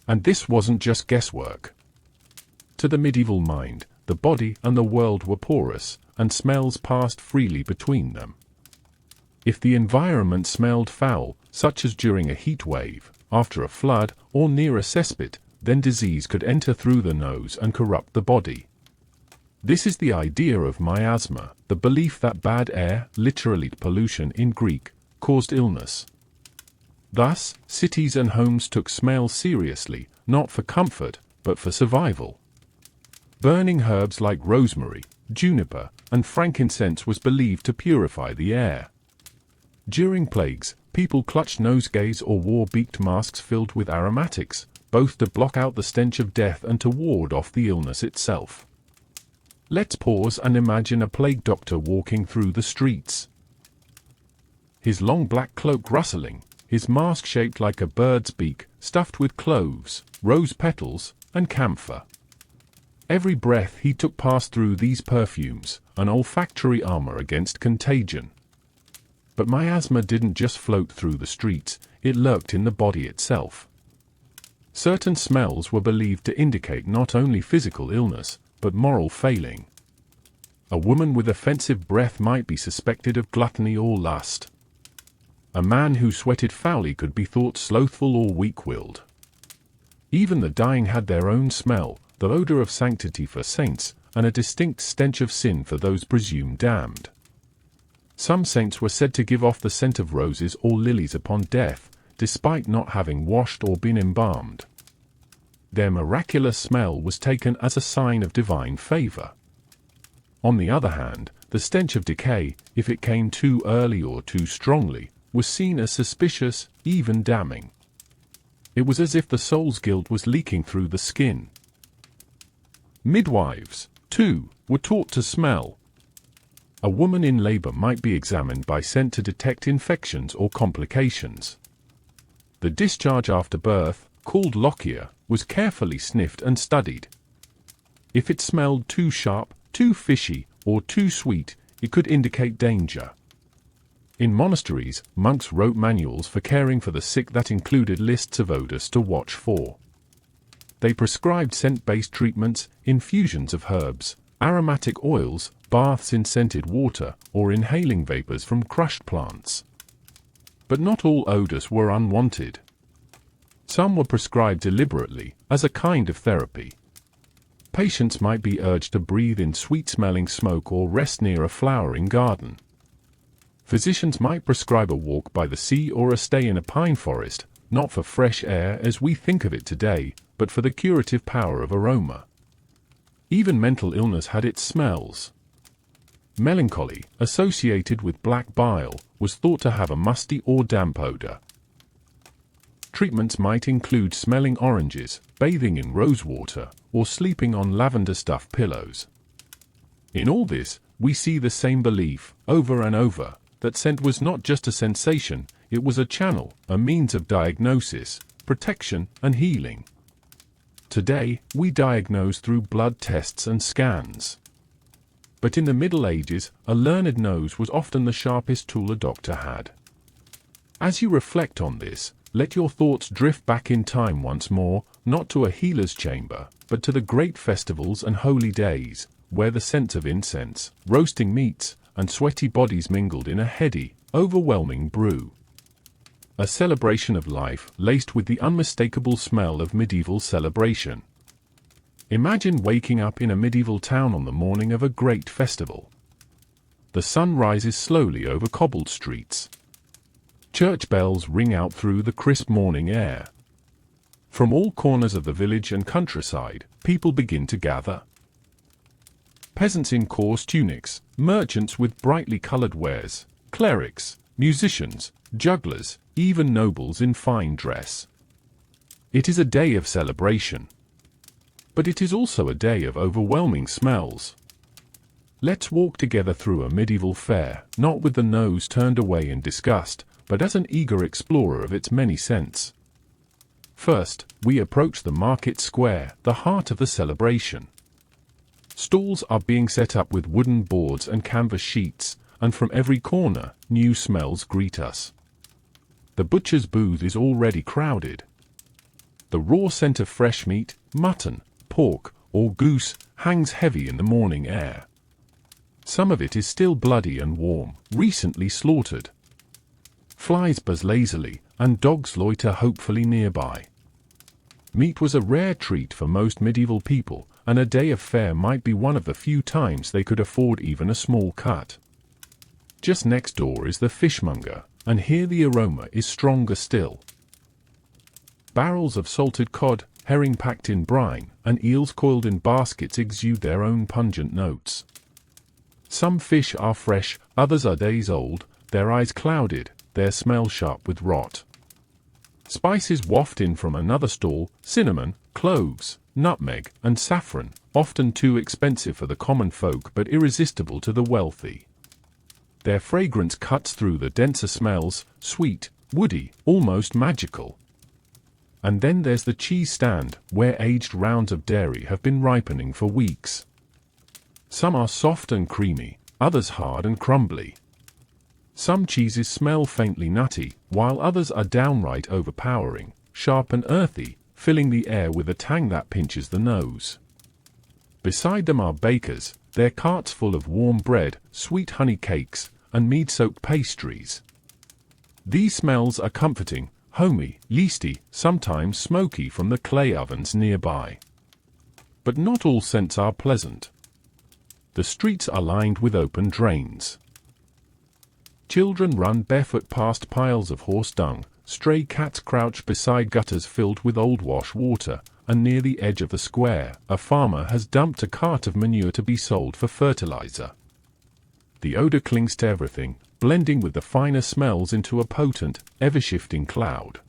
And this wasn't just guesswork. To the medieval mind, the body and the world were porous, and smells passed freely between them. If the environment smelled foul, such as during a heat wave, after a flood, or near a cesspit, then disease could enter through the nose and corrupt the body. This is the idea of miasma, the belief that bad air, literally pollution in Greek, caused illness. Thus, cities and homes took smell seriously, not for comfort, but for survival. Burning herbs like rosemary, juniper, and frankincense was believed to purify the air. During plagues, people clutched nosegays or wore beaked masks filled with aromatics, both to block out the stench of death and to ward off the illness itself. Let's pause and imagine a plague doctor walking through the streets. His long black cloak rustling, his mask shaped like a bird's beak, stuffed with cloves, rose petals, and camphor. Every breath he took passed through these perfumes, an olfactory armor against contagion. But miasma didn't just float through the streets, it lurked in the body itself. Certain smells were believed to indicate not only physical illness, but moral failing. A woman with offensive breath might be suspected of gluttony or lust. A man who sweated foully could be thought slothful or weak-willed. Even the dying had their own smell, the odor of sanctity for saints, and a distinct stench of sin for those presumed damned. Some saints were said to give off the scent of roses or lilies upon death, despite not having washed or been embalmed. their miraculous smell was taken as a sign of divine favor. On the other hand, the stench of decay, if it came too early or too strongly, was seen as suspicious, even damning. It was as if the soul's guilt was leaking through the skin. Midwives, too, were taught to smell. A woman in labor might be examined by scent to detect infections or complications. The discharge after birth, called lochia, was carefully sniffed and studied. If it smelled too sharp, too fishy, or too sweet, it could indicate danger. In monasteries, monks wrote manuals for caring for the sick that included lists of odors to watch for. They prescribed scent-based treatments, infusions of herbs, aromatic oils, baths in scented water, or inhaling vapors from crushed plants. But not all odors were unwanted. Some were prescribed deliberately, as a kind of therapy. Patients might be urged to breathe in sweet-smelling smoke or rest near a flowering garden. Physicians might prescribe a walk by the sea or a stay in a pine forest, not for fresh air as we think of it today, but for the curative power of aroma. Even mental illness had its smells. Melancholy, associated with black bile, was thought to have a musty or damp odor. Treatments might include smelling oranges, bathing in rosewater, or sleeping on lavender-stuffed pillows. In all this, we see the same belief, over and over, that scent was not just a sensation, it was a channel, a means of diagnosis, protection, and healing. Today, we diagnose through blood tests and scans. But in the Middle Ages, a learned nose was often the sharpest tool a doctor had. As you reflect on this, let your thoughts drift back in time once more, not to a healer's chamber, but to the great festivals and holy days, where the scent of incense, roasting meats, and sweaty bodies mingled in a heady, overwhelming brew. A celebration of life laced with the unmistakable smell of medieval celebration. Imagine waking up in a medieval town on the morning of a great festival. The sun rises slowly over cobbled streets. Church bells ring out through the crisp morning air. From all corners of the village and countryside, people begin to gather. Peasants in coarse tunics, merchants with brightly colored wares, clerics, musicians, jugglers, even nobles in fine dress. It is a day of celebration. But it is also a day of overwhelming smells. Let's walk together through a medieval fair, not with the nose turned away in disgust, but as an eager explorer of its many scents. First, we approach the market square, the heart of the celebration. Stalls are being set up with wooden boards and canvas sheets, and from every corner, new smells greet us. The butcher's booth is already crowded. The raw scent of fresh meat, mutton, pork, or goose, hangs heavy in the morning air. Some of it is still bloody and warm, recently slaughtered. Flies buzz lazily, and dogs loiter hopefully nearby. Meat was a rare treat for most medieval people, and a day of fare might be one of the few times they could afford even a small cut. Just next door is the fishmonger, and here the aroma is stronger still. Barrels of salted cod, herring packed in brine, and eels coiled in baskets exude their own pungent notes. Some fish are fresh, others are days old, their eyes clouded, their smell sharp with rot. Spices waft in from another stall, cinnamon, cloves, nutmeg, and saffron, often too expensive for the common folk but irresistible to the wealthy. Their fragrance cuts through the denser smells, sweet, woody, almost magical. And then there's the cheese stand, where aged rounds of dairy have been ripening for weeks. Some are soft and creamy, others hard and crumbly. Some cheeses smell faintly nutty, while others are downright overpowering, sharp and earthy, filling the air with a tang that pinches the nose. Beside them are bakers, their carts full of warm bread, sweet honey cakes, and mead-soaked pastries. These smells are comforting, homey, yeasty, sometimes smoky from the clay ovens nearby. But not all scents are pleasant. The streets are lined with open drains. Children run barefoot past piles of horse dung, stray cats crouch beside gutters filled with old wash water, and near the edge of the square, a farmer has dumped a cart of manure to be sold for fertilizer. The odor clings to everything, blending with the finer smells into a potent, ever-shifting cloud.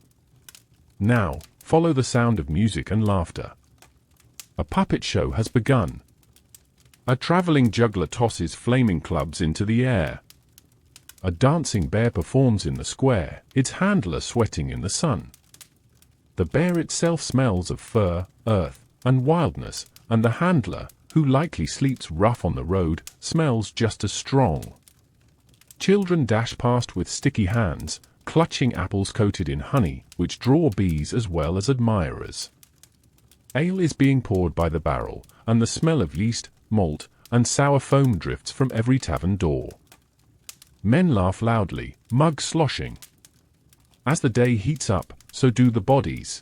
Now, follow the sound of music and laughter. A puppet show has begun. A traveling juggler tosses flaming clubs into the air. A dancing bear performs in the square, its handler sweating in the sun. The bear itself smells of fur, earth, and wildness, and the handler, who likely sleeps rough on the road, smells just as strong. Children dash past with sticky hands, clutching apples coated in honey, which draw bees as well as admirers. Ale is being poured by the barrel, and the smell of yeast, malt, and sour foam drifts from every tavern door. Men laugh loudly, mugs sloshing. As the day heats up, so do the bodies.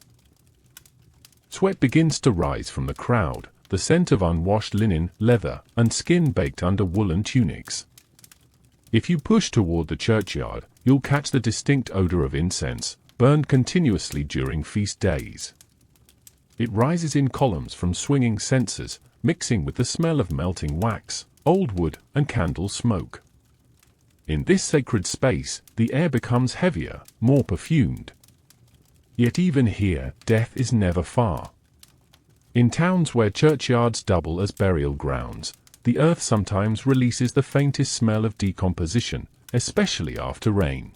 Sweat begins to rise from the crowd, the scent of unwashed linen, leather, and skin baked under woolen tunics. If you push toward the churchyard, you'll catch the distinct odor of incense, burned continuously during feast days. It rises in columns from swinging censers, mixing with the smell of melting wax, old wood, and candle smoke. In this sacred space, the air becomes heavier, more perfumed. Yet even here, death is never far. In towns where churchyards double as burial grounds, the earth sometimes releases the faintest smell of decomposition, especially after rain.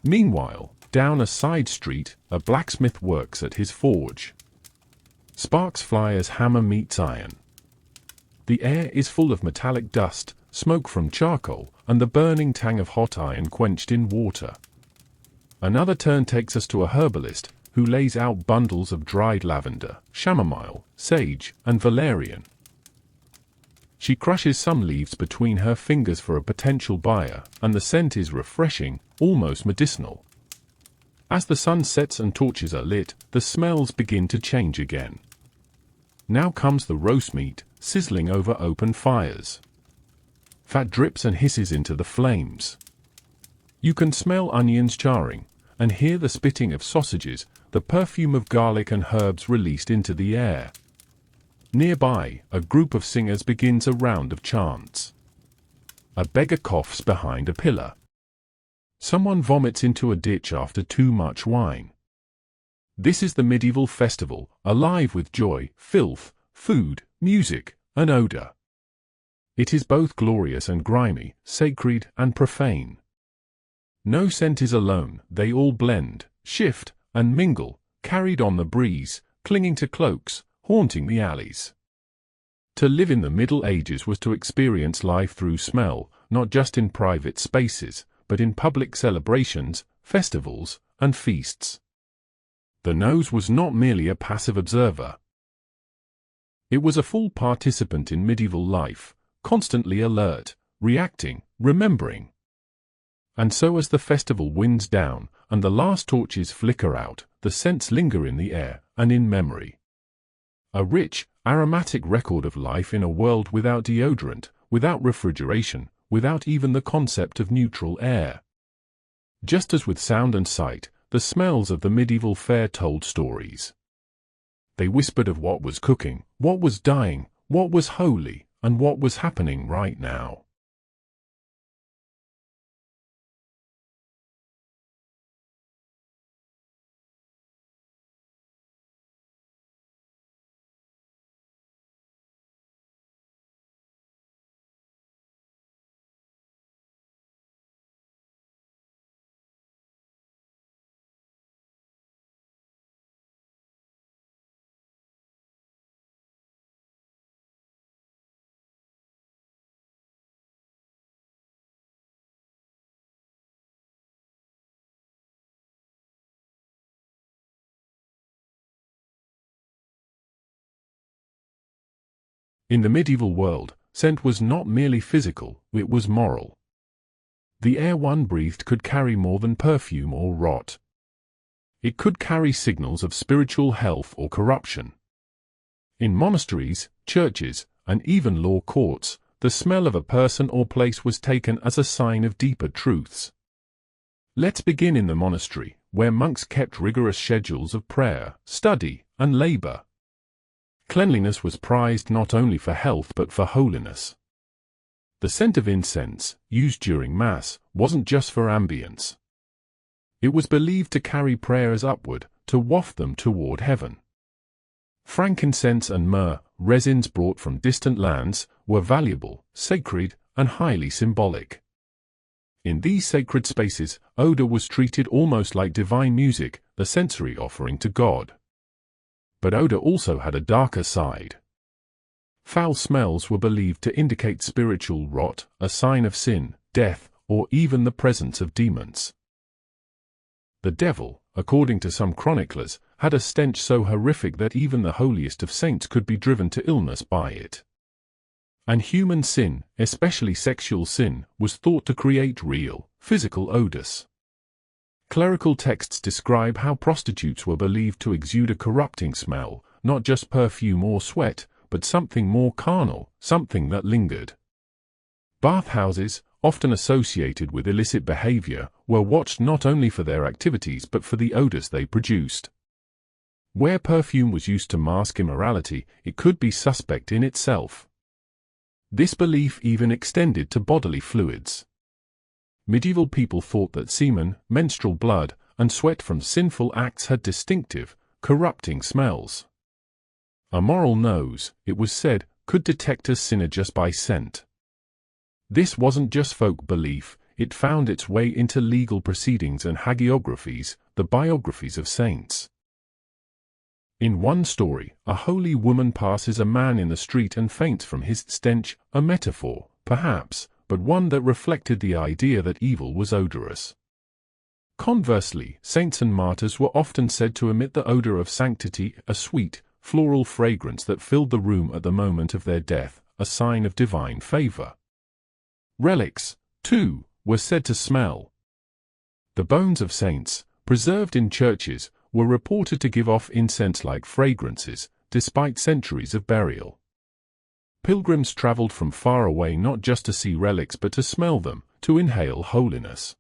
Meanwhile, down a side street, a blacksmith works at his forge. Sparks fly as hammer meets iron. The air is full of metallic dust, smoke from charcoal, and the burning tang of hot iron quenched in water. Another turn takes us to a herbalist, who lays out bundles of dried lavender, chamomile, sage, and valerian. She crushes some leaves between her fingers for a potential buyer, and the scent is refreshing, almost medicinal. As the sun sets and torches are lit, the smells begin to change again. Now comes the roast meat, sizzling over open fires. Fat drips and hisses into the flames. You can smell onions charring, and hear the spitting of sausages, the perfume of garlic and herbs released into the air. Nearby, a group of singers begins a round of chants. A beggar coughs behind a pillar. Someone vomits into a ditch after too much wine. This is the medieval festival, alive with joy, filth, food, music, and odor. It is both glorious and grimy, sacred and profane. No scent is alone, they all blend, shift, and mingle, carried on the breeze, clinging to cloaks, haunting the alleys. To live in the Middle Ages was to experience life through smell, not just in private spaces, but in public celebrations, festivals, and feasts. The nose was not merely a passive observer. It was a full participant in medieval life, constantly alert, reacting, remembering. And so as the festival winds down, and the last torches flicker out, the scents linger in the air, and in memory. A rich, aromatic record of life in a world without deodorant, without refrigeration, without even the concept of neutral air. Just as with sound and sight, the smells of the medieval fair told stories. They whispered of what was cooking, what was dying, what was holy, and what was happening right now. In the medieval world, scent was not merely physical, it was moral. The air one breathed could carry more than perfume or rot. It could carry signals of spiritual health or corruption. In monasteries, churches, and even law courts, the smell of a person or place was taken as a sign of deeper truths. Let's begin in the monastery, where monks kept rigorous schedules of prayer, study, and labor. Cleanliness was prized not only for health but for holiness. The scent of incense, used during Mass, wasn't just for ambience. It was believed to carry prayers upward, to waft them toward heaven. Frankincense and myrrh, resins brought from distant lands, were valuable, sacred, and highly symbolic. In these sacred spaces, odor was treated almost like divine music, the sensory offering to God. But odor also had a darker side. Foul smells were believed to indicate spiritual rot, a sign of sin, death, or even the presence of demons. The devil, according to some chroniclers, had a stench so horrific that even the holiest of saints could be driven to illness by it. And human sin, especially sexual sin, was thought to create real, physical odors. Clerical texts describe how prostitutes were believed to exude a corrupting smell, not just perfume or sweat, but something more carnal, something that lingered. Bathhouses, often associated with illicit behavior, were watched not only for their activities but for the odors they produced. Where perfume was used to mask immorality, it could be suspect in itself. This belief even extended to bodily fluids. Medieval people thought that semen, menstrual blood, and sweat from sinful acts had distinctive, corrupting smells. A moral nose, it was said, could detect a sinner just by scent. This wasn't just folk belief, it found its way into legal proceedings and hagiographies, the biographies of saints. In one story, a holy woman passes a man in the street and faints from his stench, a metaphor, perhaps, but one that reflected the idea that evil was odorous. Conversely, saints and martyrs were often said to emit the odor of sanctity, a sweet, floral fragrance that filled the room at the moment of their death, a sign of divine favor. Relics, too, were said to smell. The bones of saints, preserved in churches, were reported to give off incense-like fragrances, despite centuries of burial. Pilgrims traveled from far away not just to see relics but to smell them, to inhale holiness.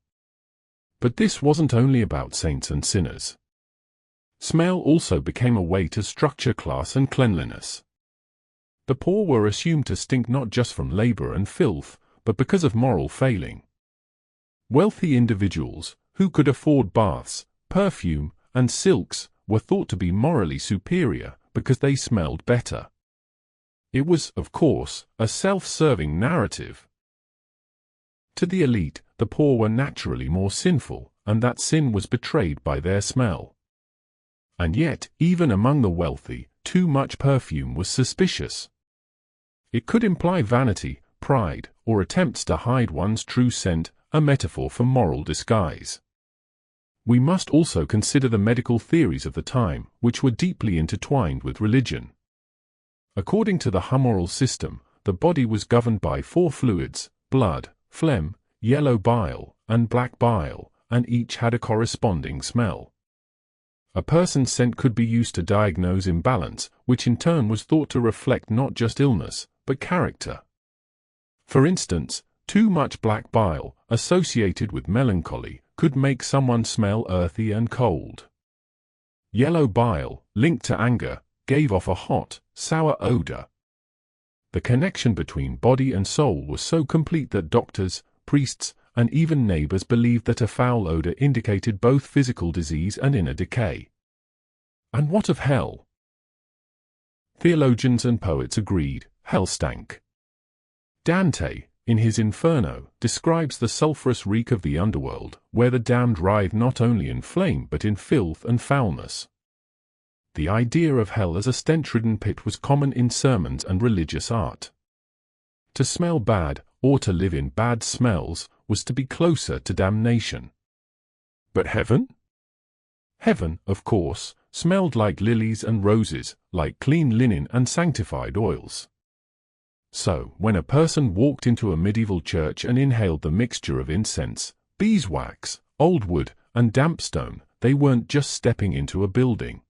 But this wasn't only about saints and sinners. Smell also became a way to structure class and cleanliness. The poor were assumed to stink not just from labor and filth, but because of moral failing. Wealthy individuals, who could afford baths, perfume, and silks, were thought to be morally superior because they smelled better. It was, of course, a self-serving narrative. To the elite, the poor were naturally more sinful, and that sin was betrayed by their smell. And yet, even among the wealthy, too much perfume was suspicious. It could imply vanity, pride, or attempts to hide one's true scent, a metaphor for moral disguise. We must also consider the medical theories of the time, which were deeply intertwined with religion. According to the humoral system, the body was governed by 4 fluids: blood, phlegm, yellow bile, and black bile, and each had a corresponding smell. A person's scent could be used to diagnose imbalance, which in turn was thought to reflect not just illness, but character. For instance, too much black bile, associated with melancholy, could make someone smell earthy and cold. Yellow bile, linked to anger, gave off a hot, sour odor. The connection between body and soul was so complete that doctors, priests, and even neighbors believed that a foul odor indicated both physical disease and inner decay. And what of hell? Theologians and poets agreed, hell stank. Dante, in his Inferno, describes the sulphurous reek of the underworld, where the damned writhe not only in flame but in filth and foulness. The idea of hell as a stench-ridden pit was common in sermons and religious art. To smell bad, or to live in bad smells, was to be closer to damnation. But heaven? Heaven, of course, smelled like lilies and roses, like clean linen and sanctified oils. So, when a person walked into a medieval church and inhaled the mixture of incense, beeswax, old wood, and damp stone, they weren't just stepping into a building.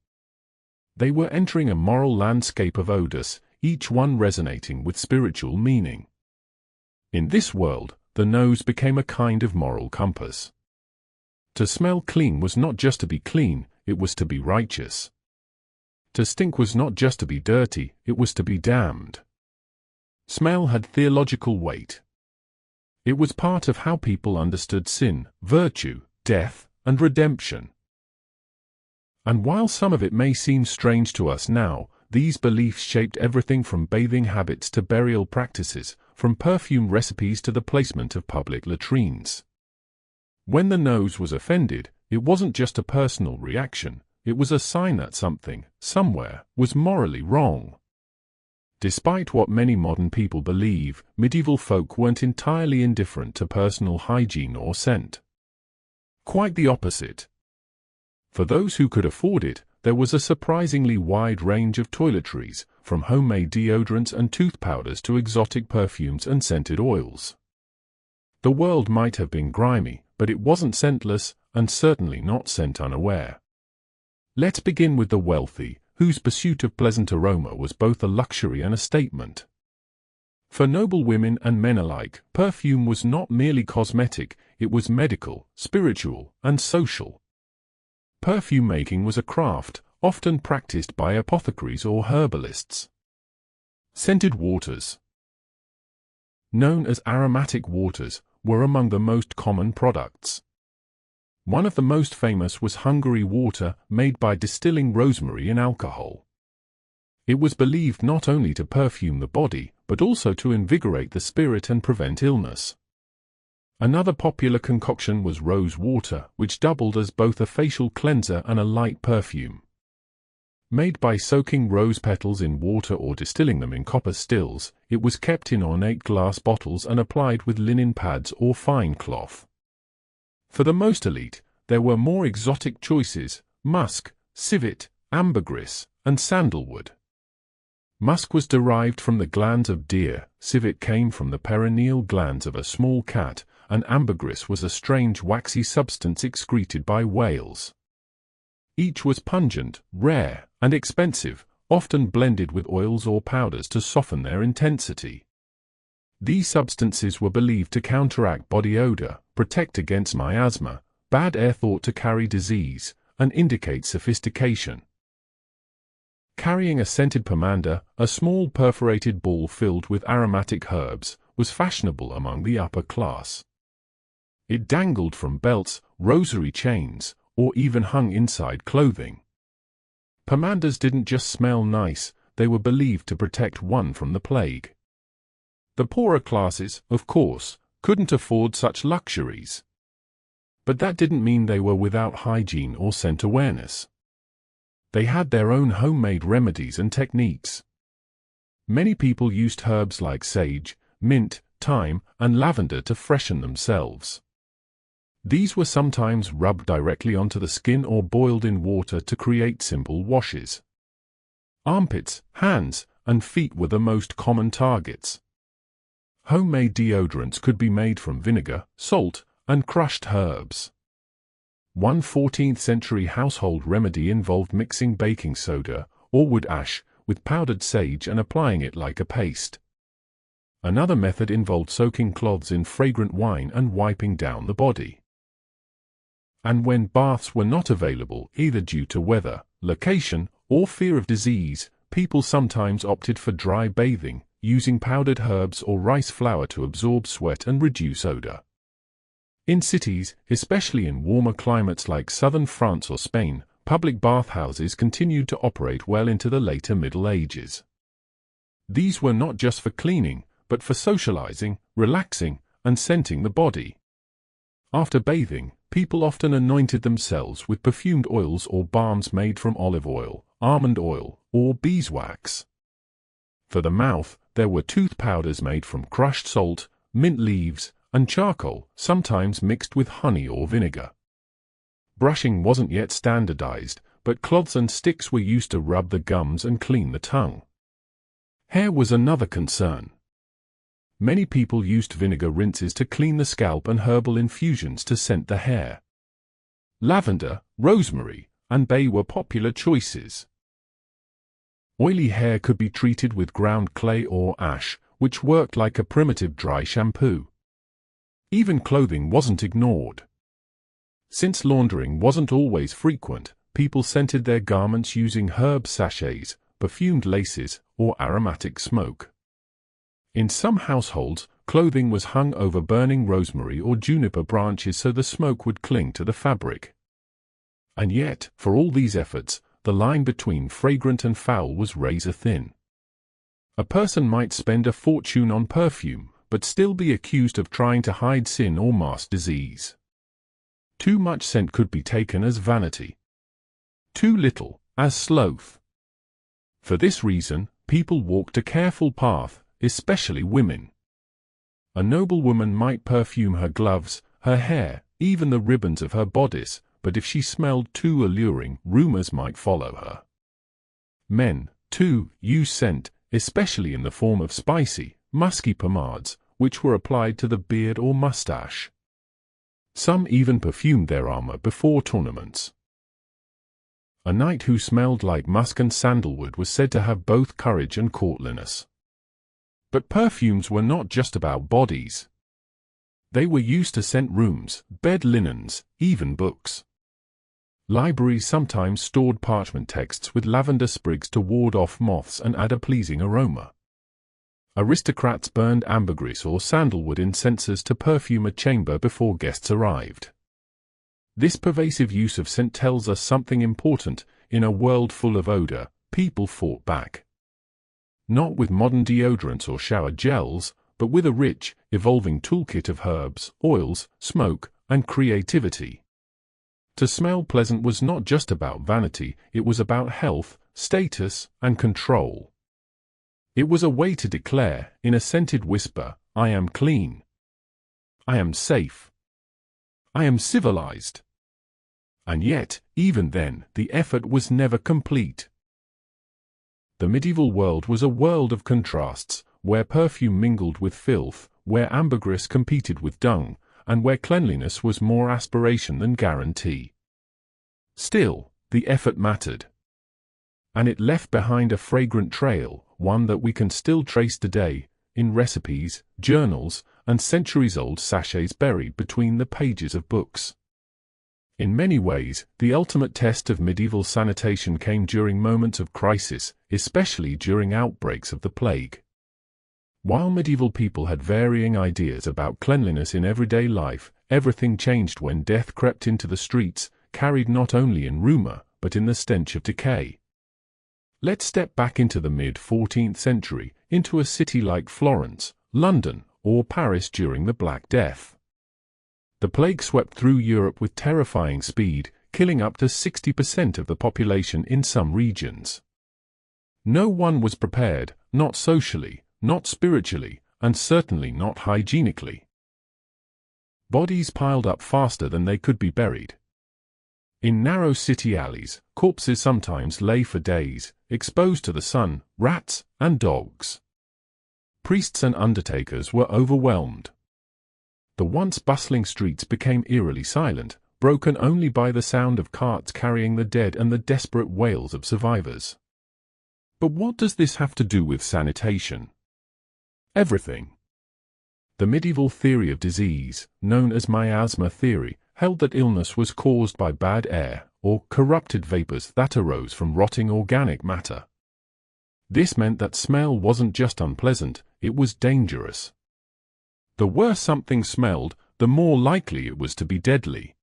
They were entering a moral landscape of odors, each one resonating with spiritual meaning. In this world, the nose became a kind of moral compass. To smell clean was not just to be clean, it was to be righteous. To stink was not just to be dirty, it was to be damned. Smell had theological weight. It was part of how people understood sin, virtue, death, and redemption. And while some of it may seem strange to us now, these beliefs shaped everything from bathing habits to burial practices, from perfume recipes to the placement of public latrines. When the nose was offended, it wasn't just a personal reaction, it was a sign that something, somewhere, was morally wrong. Despite what many modern people believe, medieval folk weren't entirely indifferent to personal hygiene or scent. Quite the opposite. For those who could afford it, there was a surprisingly wide range of toiletries, from homemade deodorants and tooth powders to exotic perfumes and scented oils. The world might have been grimy, but it wasn't scentless, and certainly not scent unaware. Let's begin with the wealthy, whose pursuit of pleasant aroma was both a luxury and a statement. For noble women and men alike, perfume was not merely cosmetic, it was medical, spiritual, and social. Perfume making was a craft, often practiced by apothecaries or herbalists. Scented waters, known as aromatic waters, were among the most common products. One of the most famous was Hungary water, made by distilling rosemary in alcohol. It was believed not only to perfume the body, but also to invigorate the spirit and prevent illness. Another popular concoction was rose water, which doubled as both a facial cleanser and a light perfume. Made by soaking rose petals in water or distilling them in copper stills, it was kept in ornate glass bottles and applied with linen pads or fine cloth. For the most elite, there were more exotic choices: musk, civet, ambergris, and sandalwood. Musk was derived from the glands of deer, civet came from the perineal glands of a small cat, and ambergris was a strange waxy substance excreted by whales. Each was pungent, rare, and expensive, often blended with oils or powders to soften their intensity. These substances were believed to counteract body odor, protect against miasma, bad air thought to carry disease, and indicate sophistication. Carrying a scented pomander, a small perforated ball filled with aromatic herbs, was fashionable among the upper class. It dangled from belts, rosary chains, or even hung inside clothing. Pomanders didn't just smell nice, they were believed to protect one from the plague. The poorer classes, of course, couldn't afford such luxuries. But that didn't mean they were without hygiene or scent awareness. They had their own homemade remedies and techniques. Many people used herbs like sage, mint, thyme, and lavender to freshen themselves. These were sometimes rubbed directly onto the skin or boiled in water to create simple washes. Armpits, hands, and feet were the most common targets. Homemade deodorants could be made from vinegar, salt, and crushed herbs. One 14th-century household remedy involved mixing baking soda, or wood ash, with powdered sage and applying it like a paste. Another method involved soaking cloths in fragrant wine and wiping down the body. And when baths were not available, either due to weather, location, or fear of disease, people sometimes opted for dry bathing, using powdered herbs or rice flour to absorb sweat and reduce odor. In cities, especially in warmer climates like southern France or Spain, public bathhouses continued to operate well into the later Middle Ages. These were not just for cleaning, but for socializing, relaxing, and scenting the body. After bathing, people often anointed themselves with perfumed oils or balms made from olive oil, almond oil, or beeswax. For the mouth, there were tooth powders made from crushed salt, mint leaves, and charcoal, sometimes mixed with honey or vinegar. Brushing wasn't yet standardized, but cloths and sticks were used to rub the gums and clean the tongue. Hair was another concern. Many people used vinegar rinses to clean the scalp and herbal infusions to scent the hair. Lavender, rosemary, and bay were popular choices. Oily hair could be treated with ground clay or ash, which worked like a primitive dry shampoo. Even clothing wasn't ignored. Since laundering wasn't always frequent, people scented their garments using herb sachets, perfumed laces, or aromatic smoke. In some households, clothing was hung over burning rosemary or juniper branches so the smoke would cling to the fabric. And yet, for all these efforts, the line between fragrant and foul was razor thin. A person might spend a fortune on perfume, but still be accused of trying to hide sin or mask disease. Too much scent could be taken as vanity. Too little, as sloth. For this reason, people walked a careful path, especially women. A noble woman might perfume her gloves, her hair, even the ribbons of her bodice, but if she smelled too alluring, rumors might follow her. Men, too, use scent, especially in the form of spicy, musky pomades, which were applied to the beard or mustache. Some even perfumed their armor before tournaments. A knight who smelled like musk and sandalwood was said to have both courage and courtliness. But perfumes were not just about bodies. They were used to scent rooms, bed linens, even books. Libraries sometimes stored parchment texts with lavender sprigs to ward off moths and add a pleasing aroma. Aristocrats burned ambergris or sandalwood in censers to perfume a chamber before guests arrived. This pervasive use of scent tells us something important. In a world full of odor, people fought back. Not with modern deodorants or shower gels, but with a rich, evolving toolkit of herbs, oils, smoke, and creativity. To smell pleasant was not just about vanity, it was about health, status, and control. It was a way to declare, in a scented whisper, I am clean. I am safe. I am civilized. And yet, even then, the effort was never complete. The medieval world was a world of contrasts, where perfume mingled with filth, where ambergris competed with dung, and where cleanliness was more aspiration than guarantee. Still, the effort mattered. And it left behind a fragrant trail, one that we can still trace today, in recipes, journals, and centuries-old sachets buried between the pages of books. In many ways, the ultimate test of medieval sanitation came during moments of crisis, especially during outbreaks of the plague. While medieval people had varying ideas about cleanliness in everyday life, everything changed when death crept into the streets, carried not only in rumor, but in the stench of decay. Let's step back into the mid-14th century, into a city like Florence, London, or Paris during the Black Death. The plague swept through Europe with terrifying speed, killing up to 60% of the population in some regions. No one was prepared, not socially, not spiritually, and certainly not hygienically. Bodies piled up faster than they could be buried. In narrow city alleys, corpses sometimes lay for days, exposed to the sun, rats, and dogs. Priests and undertakers were overwhelmed. The once bustling streets became eerily silent, broken only by the sound of carts carrying the dead and the desperate wails of survivors. But what does this have to do with sanitation? Everything. The medieval theory of disease, known as miasma theory, held that illness was caused by bad air, or corrupted vapors that arose from rotting organic matter. This meant that smell wasn't just unpleasant, it was dangerous. The worse something smelled, the more likely it was to be deadly.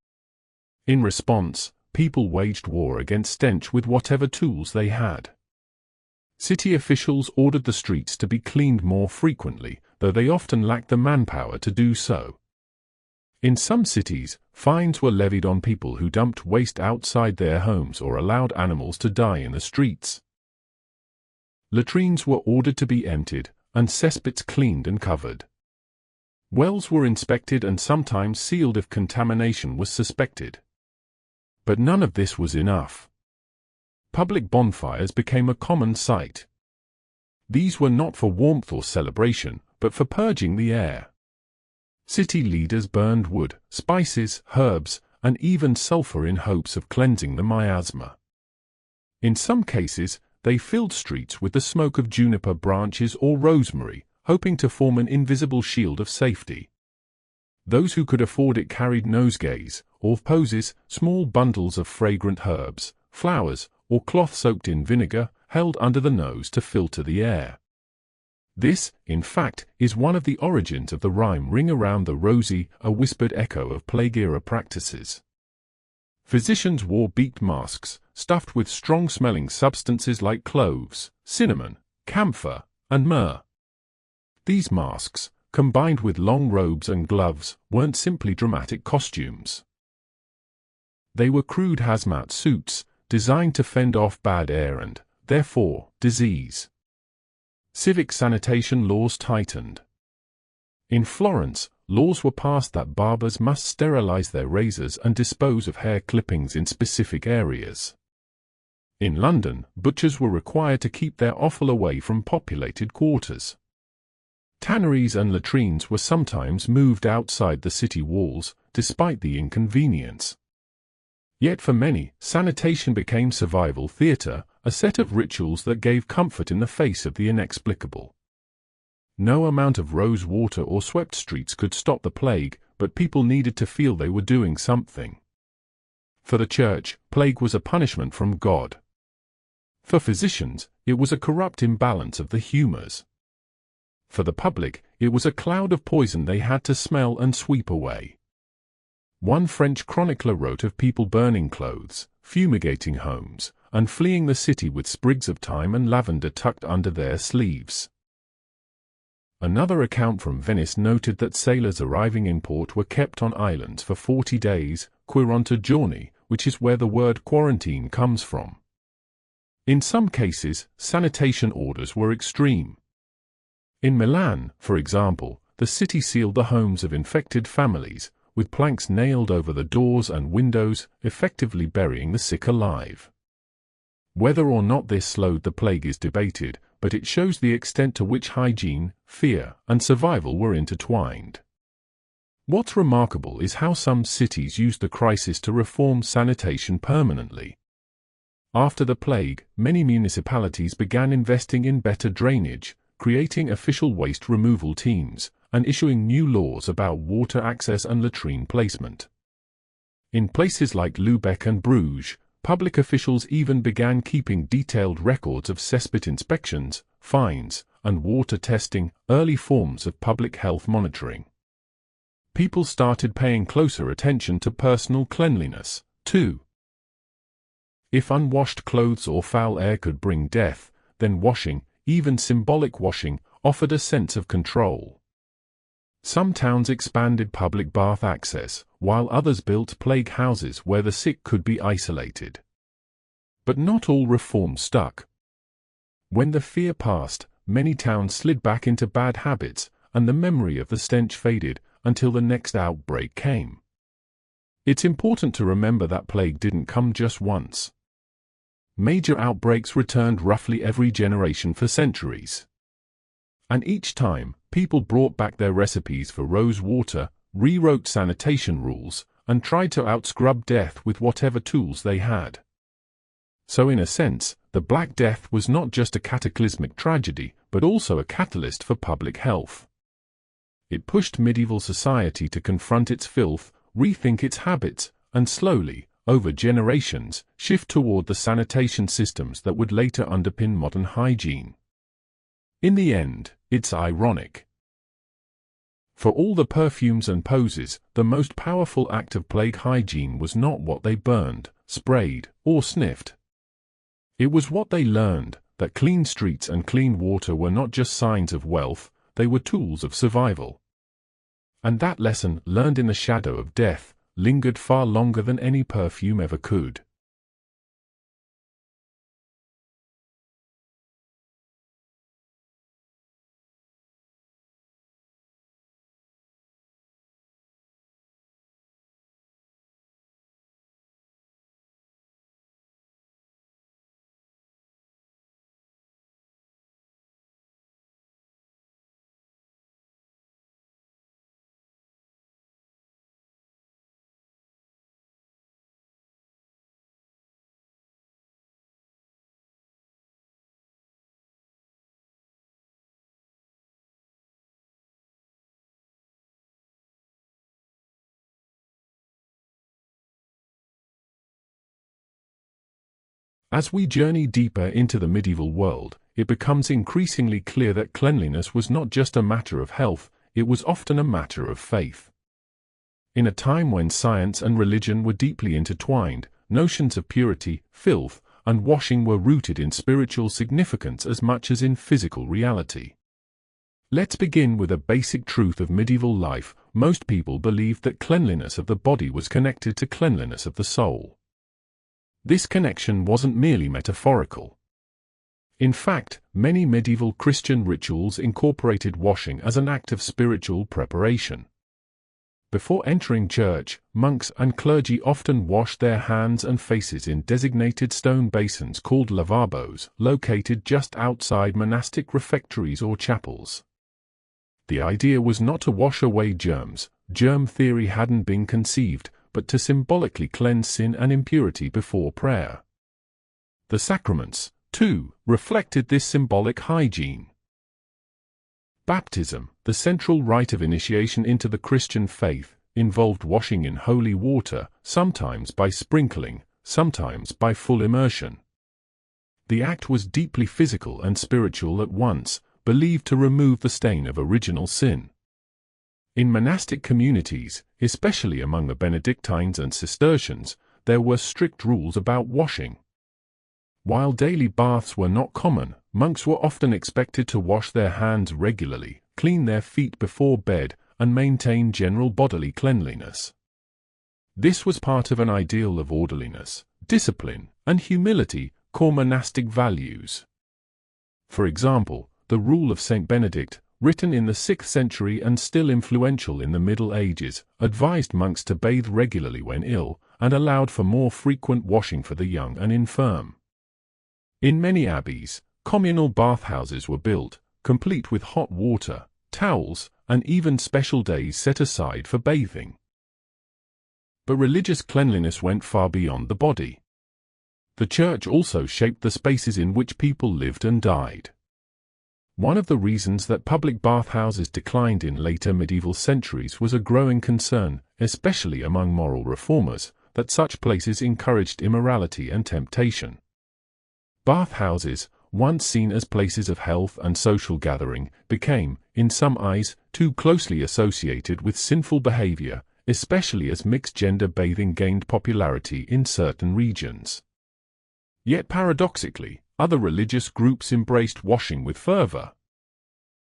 In response, people waged war against stench with whatever tools they had. City officials ordered the streets to be cleaned more frequently, though they often lacked the manpower to do so. In some cities, fines were levied on people who dumped waste outside their homes or allowed animals to die in the streets. Latrines were ordered to be emptied, and cesspits cleaned and covered. Wells were inspected and sometimes sealed if contamination was suspected. But none of this was enough. Public bonfires became a common sight. These were not for warmth or celebration, but for purging the air. City leaders burned wood, spices, herbs, and even sulfur in hopes of cleansing the miasma. In some cases, they filled streets with the smoke of juniper branches or rosemary, hoping to form an invisible shield of safety. Those who could afford it carried nosegays, or posies, small bundles of fragrant herbs, flowers, or cloth soaked in vinegar, held under the nose to filter the air. This, in fact, is one of the origins of the rhyme "Ring around the rosy," a whispered echo of plague-era practices. Physicians wore beaked masks, stuffed with strong-smelling substances like cloves, cinnamon, camphor, and myrrh. These masks, combined with long robes and gloves, weren't simply dramatic costumes. They were crude hazmat suits, designed to fend off bad air and, therefore, disease. Civic sanitation laws tightened. In Florence, laws were passed that barbers must sterilize their razors and dispose of hair clippings in specific areas. In London, butchers were required to keep their offal away from populated quarters. Tanneries and latrines were sometimes moved outside the city walls, despite the inconvenience. Yet for many, sanitation became survival theatre, a set of rituals that gave comfort in the face of the inexplicable. No amount of rose water or swept streets could stop the plague, but people needed to feel they were doing something. For the church, plague was a punishment from God. For physicians, it was a corrupt imbalance of the humors. For the public, it was a cloud of poison they had to smell and sweep away. One French chronicler wrote of people burning clothes, fumigating homes, and fleeing the city with sprigs of thyme and lavender tucked under their sleeves. Another account from Venice noted that sailors arriving in port were kept on islands for 40 days, 40 giorni, which is where the word quarantine comes from. In some cases, sanitation orders were extreme. In Milan, for example, the city sealed the homes of infected families, with planks nailed over the doors and windows, effectively burying the sick alive. Whether or not this slowed the plague is debated, but it shows the extent to which hygiene, fear, and survival were intertwined. What's remarkable is how some cities used the crisis to reform sanitation permanently. After the plague, many municipalities began investing in better drainage, creating official waste removal teams, and issuing new laws about water access and latrine placement. In places like Lübeck and Bruges, public officials even began keeping detailed records of cesspit inspections, fines, and water testing, early forms of public health monitoring. People started paying closer attention to personal cleanliness, too. If unwashed clothes or foul air could bring death, then washing, even symbolic washing, offered a sense of control. Some towns expanded public bath access, while others built plague houses where the sick could be isolated. But not all reform stuck. When the fear passed, many towns slid back into bad habits, and the memory of the stench faded until the next outbreak came. It's important to remember that plague didn't come just once. Major outbreaks returned roughly every generation for centuries. And each time, people brought back their recipes for rose water, rewrote sanitation rules, and tried to outscrub death with whatever tools they had. So in a sense, the Black Death was not just a cataclysmic tragedy, but also a catalyst for public health. It pushed medieval society to confront its filth, rethink its habits, and slowly, over generations, shift toward the sanitation systems that would later underpin modern hygiene. In the end, it's ironic. For all the perfumes and poses, the most powerful act of plague hygiene was not what they burned, sprayed, or sniffed. It was what they learned, that clean streets and clean water were not just signs of wealth, they were tools of survival. And that lesson, learned in the shadow of death, lingered far longer than any perfume ever could. As we journey deeper into the medieval world, it becomes increasingly clear that cleanliness was not just a matter of health, it was often a matter of faith. In a time when science and religion were deeply intertwined, notions of purity, filth, and washing were rooted in spiritual significance as much as in physical reality. Let's begin with a basic truth of medieval life. Most people believed that cleanliness of the body was connected to cleanliness of the soul. This connection wasn't merely metaphorical. In fact, many medieval Christian rituals incorporated washing as an act of spiritual preparation. Before entering church, monks and clergy often washed their hands and faces in designated stone basins called lavabos, located just outside monastic refectories or chapels. The idea was not to wash away germs, germ theory hadn't been conceived, but to symbolically cleanse sin and impurity before prayer. The sacraments, too, reflected this symbolic hygiene. Baptism, the central rite of initiation into the Christian faith, involved washing in holy water, sometimes by sprinkling, sometimes by full immersion. The act was deeply physical and spiritual at once, believed to remove the stain of original sin. In monastic communities, especially among the Benedictines and Cistercians, there were strict rules about washing. While daily baths were not common, monks were often expected to wash their hands regularly, clean their feet before bed, and maintain general bodily cleanliness. This was part of an ideal of orderliness, discipline, and humility, core monastic values. For example, the Rule of Saint Benedict, written in the 6th century and still influential in the Middle Ages, advised monks to bathe regularly when ill, and allowed for more frequent washing for the young and infirm. In many abbeys, communal bathhouses were built, complete with hot water, towels, and even special days set aside for bathing. But religious cleanliness went far beyond the body. The Church also shaped the spaces in which people lived and died. One of the reasons that public bathhouses declined in later medieval centuries was a growing concern, especially among moral reformers, that such places encouraged immorality and temptation. Bathhouses, once seen as places of health and social gathering, became, in some eyes, too closely associated with sinful behavior, especially as mixed-gender bathing gained popularity in certain regions. Yet paradoxically, other religious groups embraced washing with fervor.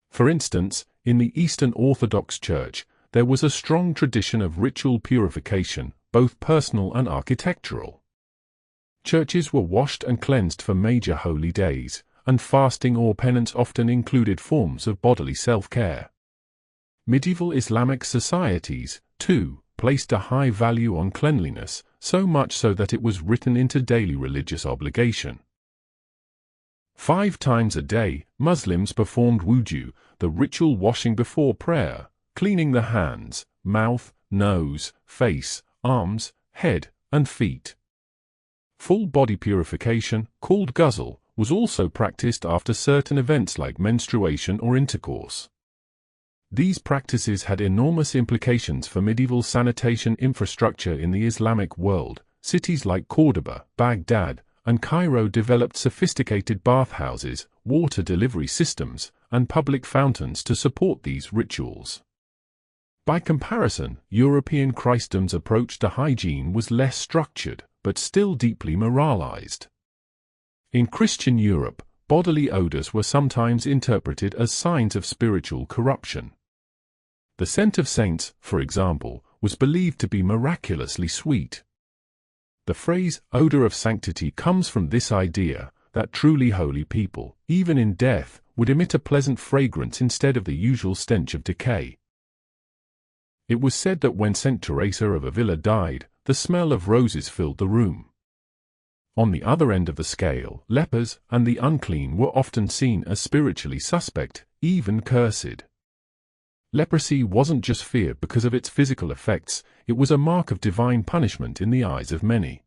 For instance, in the Eastern Orthodox Church, there was a strong tradition of ritual purification, both personal and architectural. Churches were washed and cleansed for major holy days, and fasting or penance often included forms of bodily self-care. Medieval Islamic societies, too, placed a high value on cleanliness, so much so that it was written into daily religious obligation. 5 times a day, Muslims performed wudu, the ritual washing before prayer, cleaning the hands, mouth, nose, face, arms, head, and feet. Full body purification, called ghusl, was also practiced after certain events like menstruation or intercourse. These practices had enormous implications for medieval sanitation infrastructure in the Islamic world. Cities like Cordoba, Baghdad, and Cairo developed sophisticated bathhouses, water delivery systems, and public fountains to support these rituals. By comparison, European Christendom's approach to hygiene was less structured, but still deeply moralized. In Christian Europe, bodily odors were sometimes interpreted as signs of spiritual corruption. The scent of saints, for example, was believed to be miraculously sweet. The phrase, odor of sanctity, comes from this idea that truly holy people, even in death, would emit a pleasant fragrance instead of the usual stench of decay. It was said that when Saint Teresa of Avila died, the smell of roses filled the room. On the other end of the scale, lepers and the unclean were often seen as spiritually suspect, even cursed. Leprosy wasn't just feared because of its physical effects, it was a mark of divine punishment in the eyes of many.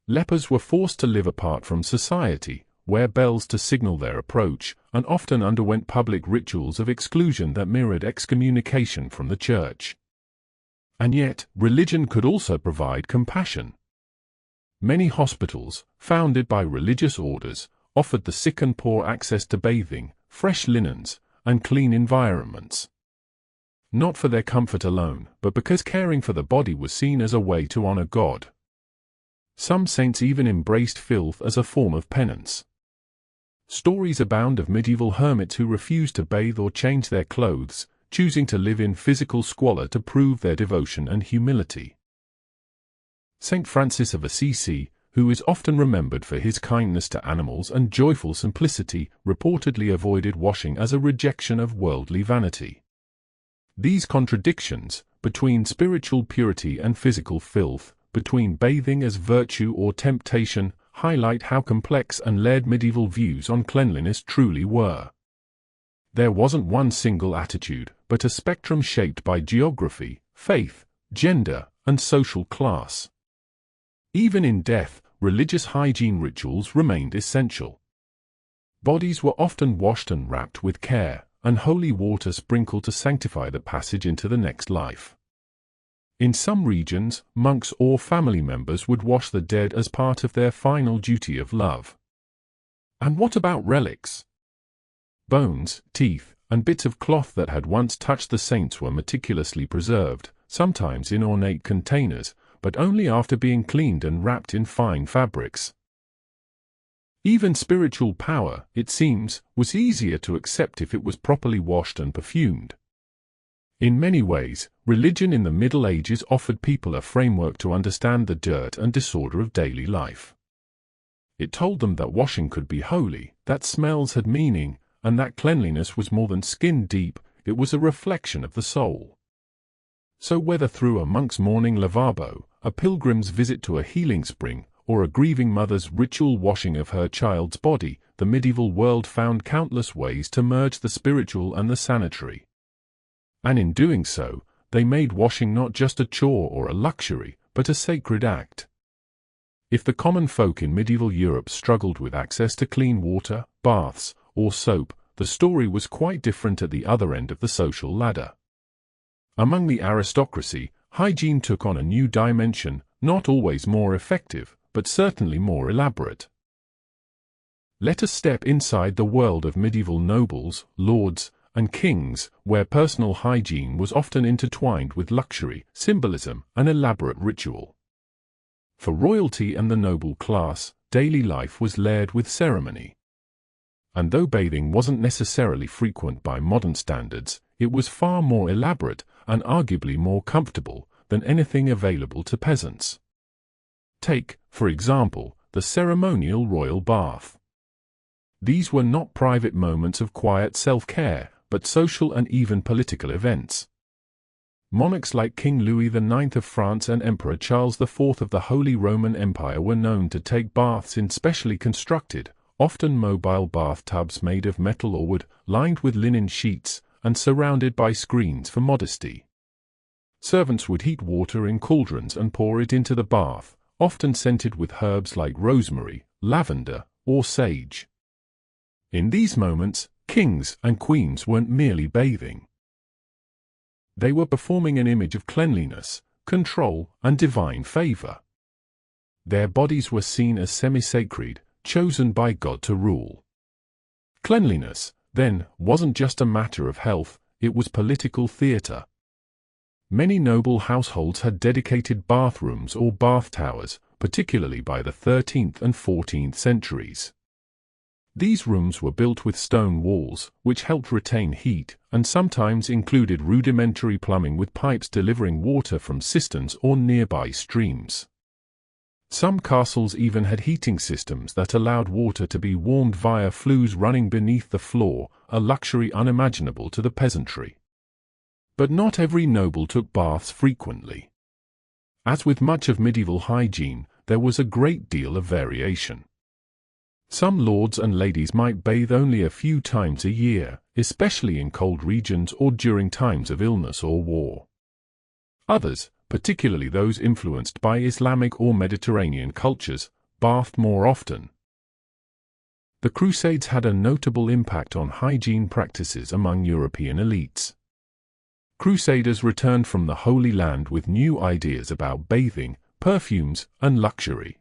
Lepers were forced to live apart from society, wear bells to signal their approach, and often underwent public rituals of exclusion that mirrored excommunication from the church. And yet, religion could also provide compassion. Many hospitals, founded by religious orders, offered the sick and poor access to bathing, fresh linens, and clean environments. Not for their comfort alone, but because caring for the body was seen as a way to honor God. Some saints even embraced filth as a form of penance. Stories abound of medieval hermits who refused to bathe or change their clothes, choosing to live in physical squalor to prove their devotion and humility. Saint Francis of Assisi, who is often remembered for his kindness to animals and joyful simplicity, reportedly avoided washing as a rejection of worldly vanity. These contradictions, between spiritual purity and physical filth, between bathing as virtue or temptation, highlight how complex and layered medieval views on cleanliness truly were. There wasn't one single attitude, but a spectrum shaped by geography, faith, gender, and social class. Even in death, religious hygiene rituals remained essential. Bodies were often washed and wrapped with care, and holy water sprinkled to sanctify the passage into the next life. In some regions, monks or family members would wash the dead as part of their final duty of love. And what about relics? Bones, teeth, and bits of cloth that had once touched the saints were meticulously preserved, sometimes in ornate containers, but only after being cleaned and wrapped in fine fabrics. Even spiritual power, it seems, was easier to accept if it was properly washed and perfumed. In many ways, religion in the Middle Ages offered people a framework to understand the dirt and disorder of daily life. It told them that washing could be holy, that smells had meaning, and that cleanliness was more than skin deep, it was a reflection of the soul. So whether through a monk's morning lavabo, a pilgrim's visit to a healing spring, or a grieving mother's ritual washing of her child's body, the medieval world found countless ways to merge the spiritual and the sanitary. And in doing so, they made washing not just a chore or a luxury, but a sacred act. If the common folk in medieval Europe struggled with access to clean water, baths, or soap, the story was quite different at the other end of the social ladder. Among the aristocracy, hygiene took on a new dimension, not always more effective, but certainly more elaborate. Let us step inside the world of medieval nobles, lords, and kings, where personal hygiene was often intertwined with luxury, symbolism, and elaborate ritual. For royalty and the noble class, daily life was layered with ceremony. And though bathing wasn't necessarily frequent by modern standards, it was far more elaborate and arguably more comfortable than anything available to peasants. Take, for example, the ceremonial royal bath. These were not private moments of quiet self-care, but social and even political events. Monarchs like King Louis IX of France and Emperor Charles IV of the Holy Roman Empire were known to take baths in specially constructed, often mobile bathtubs made of metal or wood, lined with linen sheets, and surrounded by screens for modesty. Servants would heat water in cauldrons and pour it into the bath, often scented with herbs like rosemary, lavender, or sage. In these moments, kings and queens weren't merely bathing. They were performing an image of cleanliness, control, and divine favor. Their bodies were seen as semi-sacred, chosen by God to rule. Cleanliness, then, wasn't just a matter of health, it was political theater. Many noble households had dedicated bathrooms or bath towers, particularly by the 13th and 14th centuries. These rooms were built with stone walls, which helped retain heat, and sometimes included rudimentary plumbing with pipes delivering water from cisterns or nearby streams. Some castles even had heating systems that allowed water to be warmed via flues running beneath the floor, a luxury unimaginable to the peasantry. But not every noble took baths frequently. As with much of medieval hygiene, there was a great deal of variation. Some lords and ladies might bathe only a few times a year, especially in cold regions or during times of illness or war. Others, particularly those influenced by Islamic or Mediterranean cultures, bathed more often. The Crusades had a notable impact on hygiene practices among European elites. Crusaders returned from the Holy Land with new ideas about bathing, perfumes, and luxury.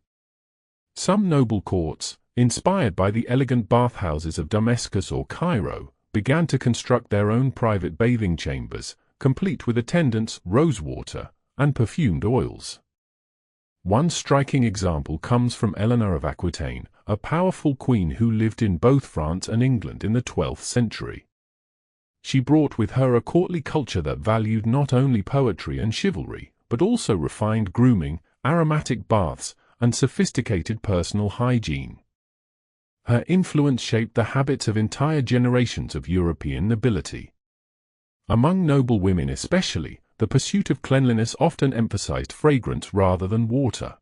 Some noble courts, inspired by the elegant bathhouses of Damascus or Cairo, began to construct their own private bathing chambers, complete with attendants, rosewater, and perfumed oils. One striking example comes from Eleanor of Aquitaine, a powerful queen who lived in both France and England in the 12th century. She brought with her a courtly culture that valued not only poetry and chivalry, but also refined grooming, aromatic baths, and sophisticated personal hygiene. Her influence shaped the habits of entire generations of European nobility. Among noble women especially, the pursuit of cleanliness often emphasized fragrance rather than water.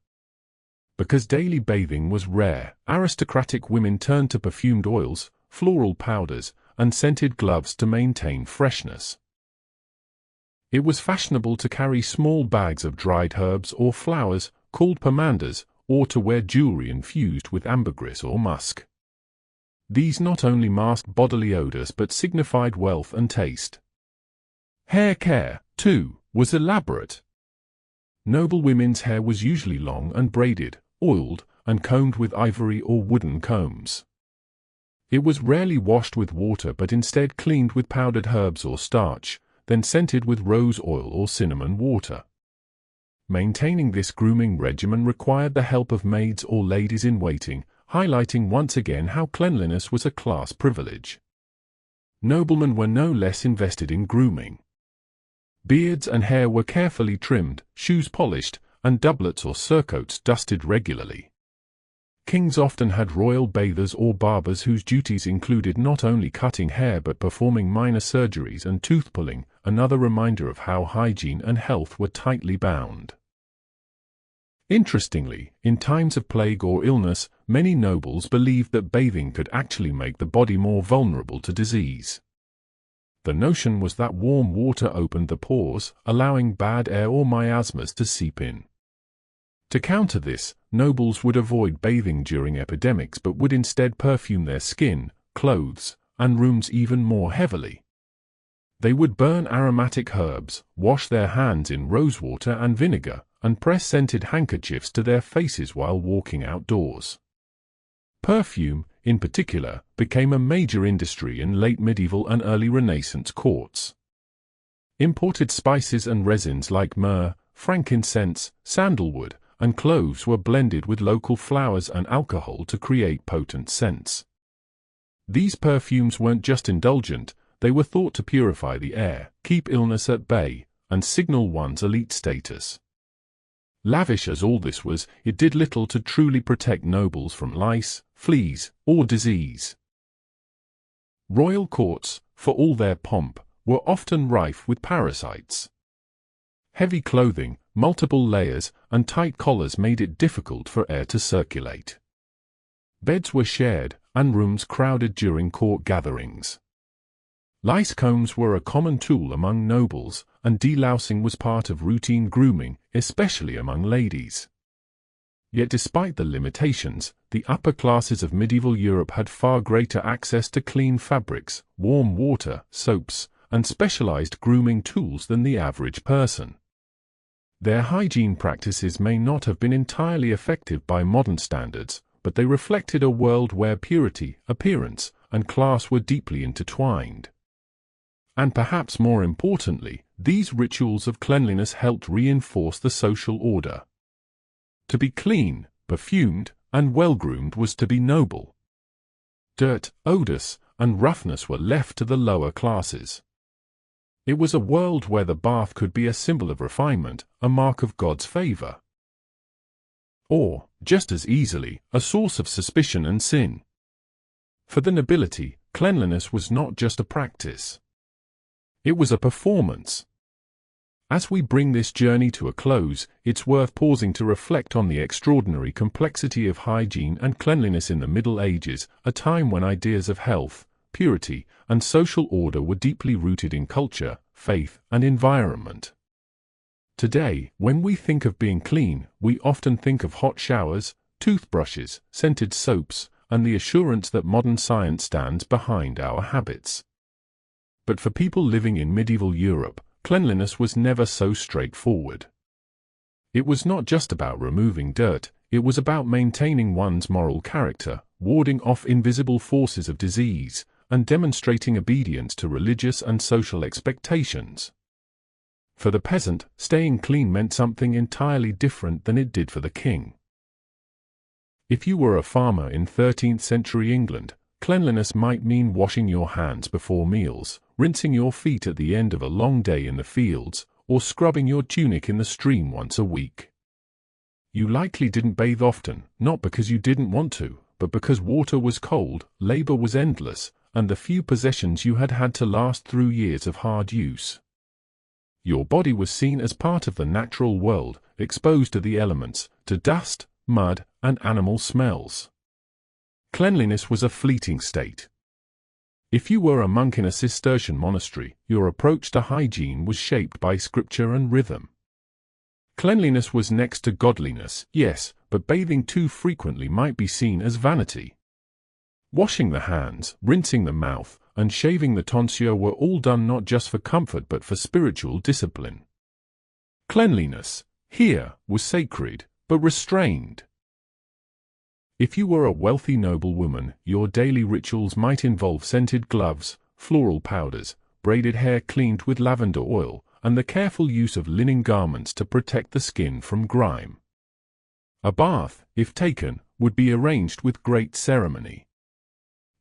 Because daily bathing was rare, aristocratic women turned to perfumed oils, floral powders, and scented gloves to maintain freshness. It was fashionable to carry small bags of dried herbs or flowers, called pomanders, or to wear jewelry infused with ambergris or musk. These not only masked bodily odors but signified wealth and taste. Hair care, too, was elaborate. Noble women's hair was usually long and braided, oiled, and combed with ivory or wooden combs. It was rarely washed with water but instead cleaned with powdered herbs or starch, then scented with rose oil or cinnamon water. Maintaining this grooming regimen required the help of maids or ladies-in-waiting, highlighting once again how cleanliness was a class privilege. Noblemen were no less invested in grooming. Beards and hair were carefully trimmed, shoes polished, and doublets or surcoats dusted regularly. Kings often had royal bathers or barbers whose duties included not only cutting hair but performing minor surgeries and tooth pulling, another reminder of how hygiene and health were tightly bound. Interestingly, in times of plague or illness, many nobles believed that bathing could actually make the body more vulnerable to disease. The notion was that warm water opened the pores, allowing bad air or miasmas to seep in. To counter this, nobles would avoid bathing during epidemics but would instead perfume their skin, clothes, and rooms even more heavily. They would burn aromatic herbs, wash their hands in rosewater and vinegar, and press scented handkerchiefs to their faces while walking outdoors. Perfume, in particular, became a major industry in late medieval and early Renaissance courts. Imported spices and resins like myrrh, frankincense, sandalwood, and cloves were blended with local flowers and alcohol to create potent scents. These perfumes weren't just indulgent, they were thought to purify the air, keep illness at bay, and signal one's elite status. Lavish as all this was, it did little to truly protect nobles from lice, fleas, or disease. Royal courts, for all their pomp, were often rife with parasites. Heavy clothing, multiple layers, and tight collars made it difficult for air to circulate. Beds were shared, and rooms crowded during court gatherings. Lice combs were a common tool among nobles, and delousing was part of routine grooming, especially among ladies. Yet despite the limitations, the upper classes of medieval Europe had far greater access to clean fabrics, warm water, soaps, and specialized grooming tools than the average person. Their hygiene practices may not have been entirely effective by modern standards, but they reflected a world where purity, appearance, and class were deeply intertwined. And perhaps more importantly, these rituals of cleanliness helped reinforce the social order. To be clean, perfumed, and well-groomed was to be noble. Dirt, odors, and roughness were left to the lower classes. It was a world where the bath could be a symbol of refinement, a mark of God's favor. Or, just as easily, a source of suspicion and sin. For the nobility, cleanliness was not just a practice. It was a performance. As we bring this journey to a close, it's worth pausing to reflect on the extraordinary complexity of hygiene and cleanliness in the Middle Ages, a time when ideas of health, purity, and social order were deeply rooted in culture, faith, and environment. Today, when we think of being clean, we often think of hot showers, toothbrushes, scented soaps, and the assurance that modern science stands behind our habits. But for people living in medieval Europe, cleanliness was never so straightforward. It was not just about removing dirt, it was about maintaining one's moral character, warding off invisible forces of disease, and demonstrating obedience to religious and social expectations. For the peasant, staying clean meant something entirely different than it did for the king. If you were a farmer in 13th century England, cleanliness might mean washing your hands before meals, rinsing your feet at the end of a long day in the fields, or scrubbing your tunic in the stream once a week. You likely didn't bathe often, not because you didn't want to, but because water was cold, labor was endless, and the few possessions you had to last through years of hard use. Your body was seen as part of the natural world, exposed to the elements, to dust, mud, and animal smells. Cleanliness was a fleeting state. If you were a monk in a Cistercian monastery, your approach to hygiene was shaped by scripture and rhythm. Cleanliness was next to godliness, yes, but bathing too frequently might be seen as vanity. Washing the hands, rinsing the mouth, and shaving the tonsure were all done not just for comfort but for spiritual discipline. Cleanliness, here, was sacred, but restrained. If you were a wealthy noblewoman, your daily rituals might involve scented gloves, floral powders, braided hair cleaned with lavender oil, and the careful use of linen garments to protect the skin from grime. A bath, if taken, would be arranged with great ceremony.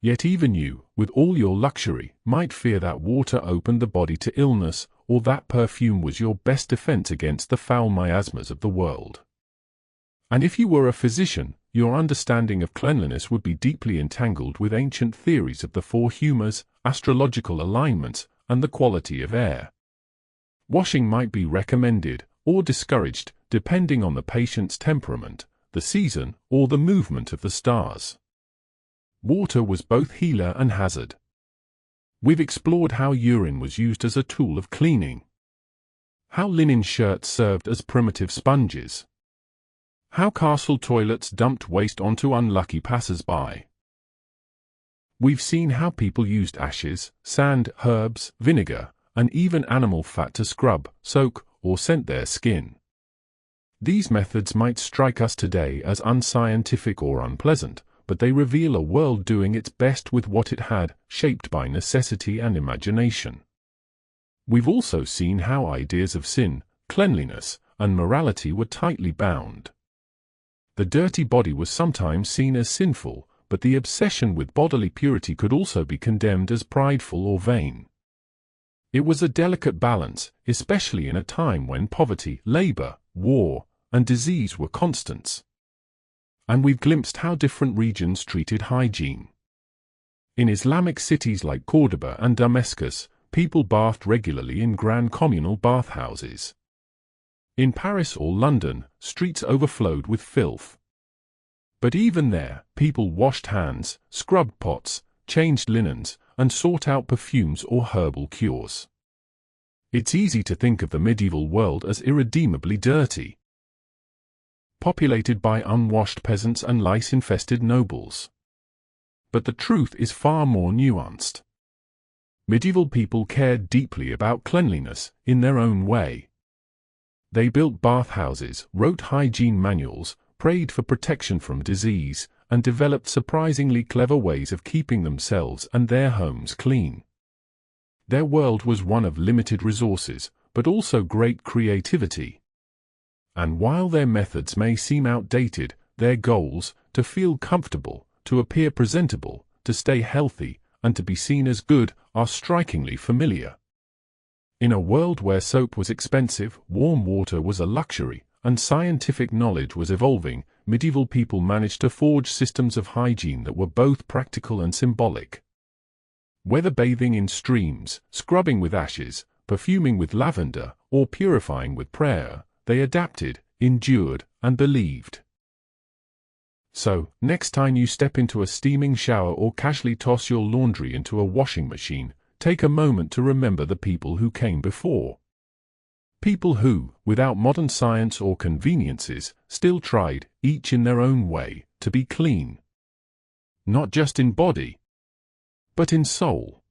Yet even you, with all your luxury, might fear that water opened the body to illness, or that perfume was your best defense against the foul miasmas of the world. And if you were a physician, your understanding of cleanliness would be deeply entangled with ancient theories of the four humours, astrological alignments, and the quality of air. Washing might be recommended, or discouraged, depending on the patient's temperament, the season, or the movement of the stars. Water was both healer and hazard. We've explored how urine was used as a tool of cleaning, how linen shirts served as primitive sponges, how castle toilets dumped waste onto unlucky passers-by. We've seen how people used ashes, sand, herbs, vinegar, and even animal fat to scrub, soak, or scent their skin. These methods might strike us today as unscientific or unpleasant, but they reveal a world doing its best with what it had, shaped by necessity and imagination. We've also seen how ideas of sin, cleanliness, and morality were tightly bound. The dirty body was sometimes seen as sinful, but the obsession with bodily purity could also be condemned as prideful or vain. It was a delicate balance, especially in a time when poverty, labor, war, and disease were constants. And we've glimpsed how different regions treated hygiene. In Islamic cities like Cordoba and Damascus, people bathed regularly in grand communal bathhouses. In Paris or London, streets overflowed with filth. But even there, people washed hands, scrubbed pots, changed linens, and sought out perfumes or herbal cures. It's easy to think of the medieval world as irredeemably dirty, populated by unwashed peasants and lice-infested nobles. But the truth is far more nuanced. Medieval people cared deeply about cleanliness, in their own way. They built bathhouses, wrote hygiene manuals, prayed for protection from disease, and developed surprisingly clever ways of keeping themselves and their homes clean. Their world was one of limited resources, but also great creativity. And while their methods may seem outdated, their goals, to feel comfortable, to appear presentable, to stay healthy, and to be seen as good, are strikingly familiar. In a world where soap was expensive, warm water was a luxury, and scientific knowledge was evolving, medieval people managed to forge systems of hygiene that were both practical and symbolic. Whether bathing in streams, scrubbing with ashes, perfuming with lavender, or purifying with prayer, they adapted, endured, and believed. So, next time you step into a steaming shower or casually toss your laundry into a washing machine, take a moment to remember the people who came before. People who, without modern science or conveniences, still tried, each in their own way, to be clean. Not just in body, but in soul.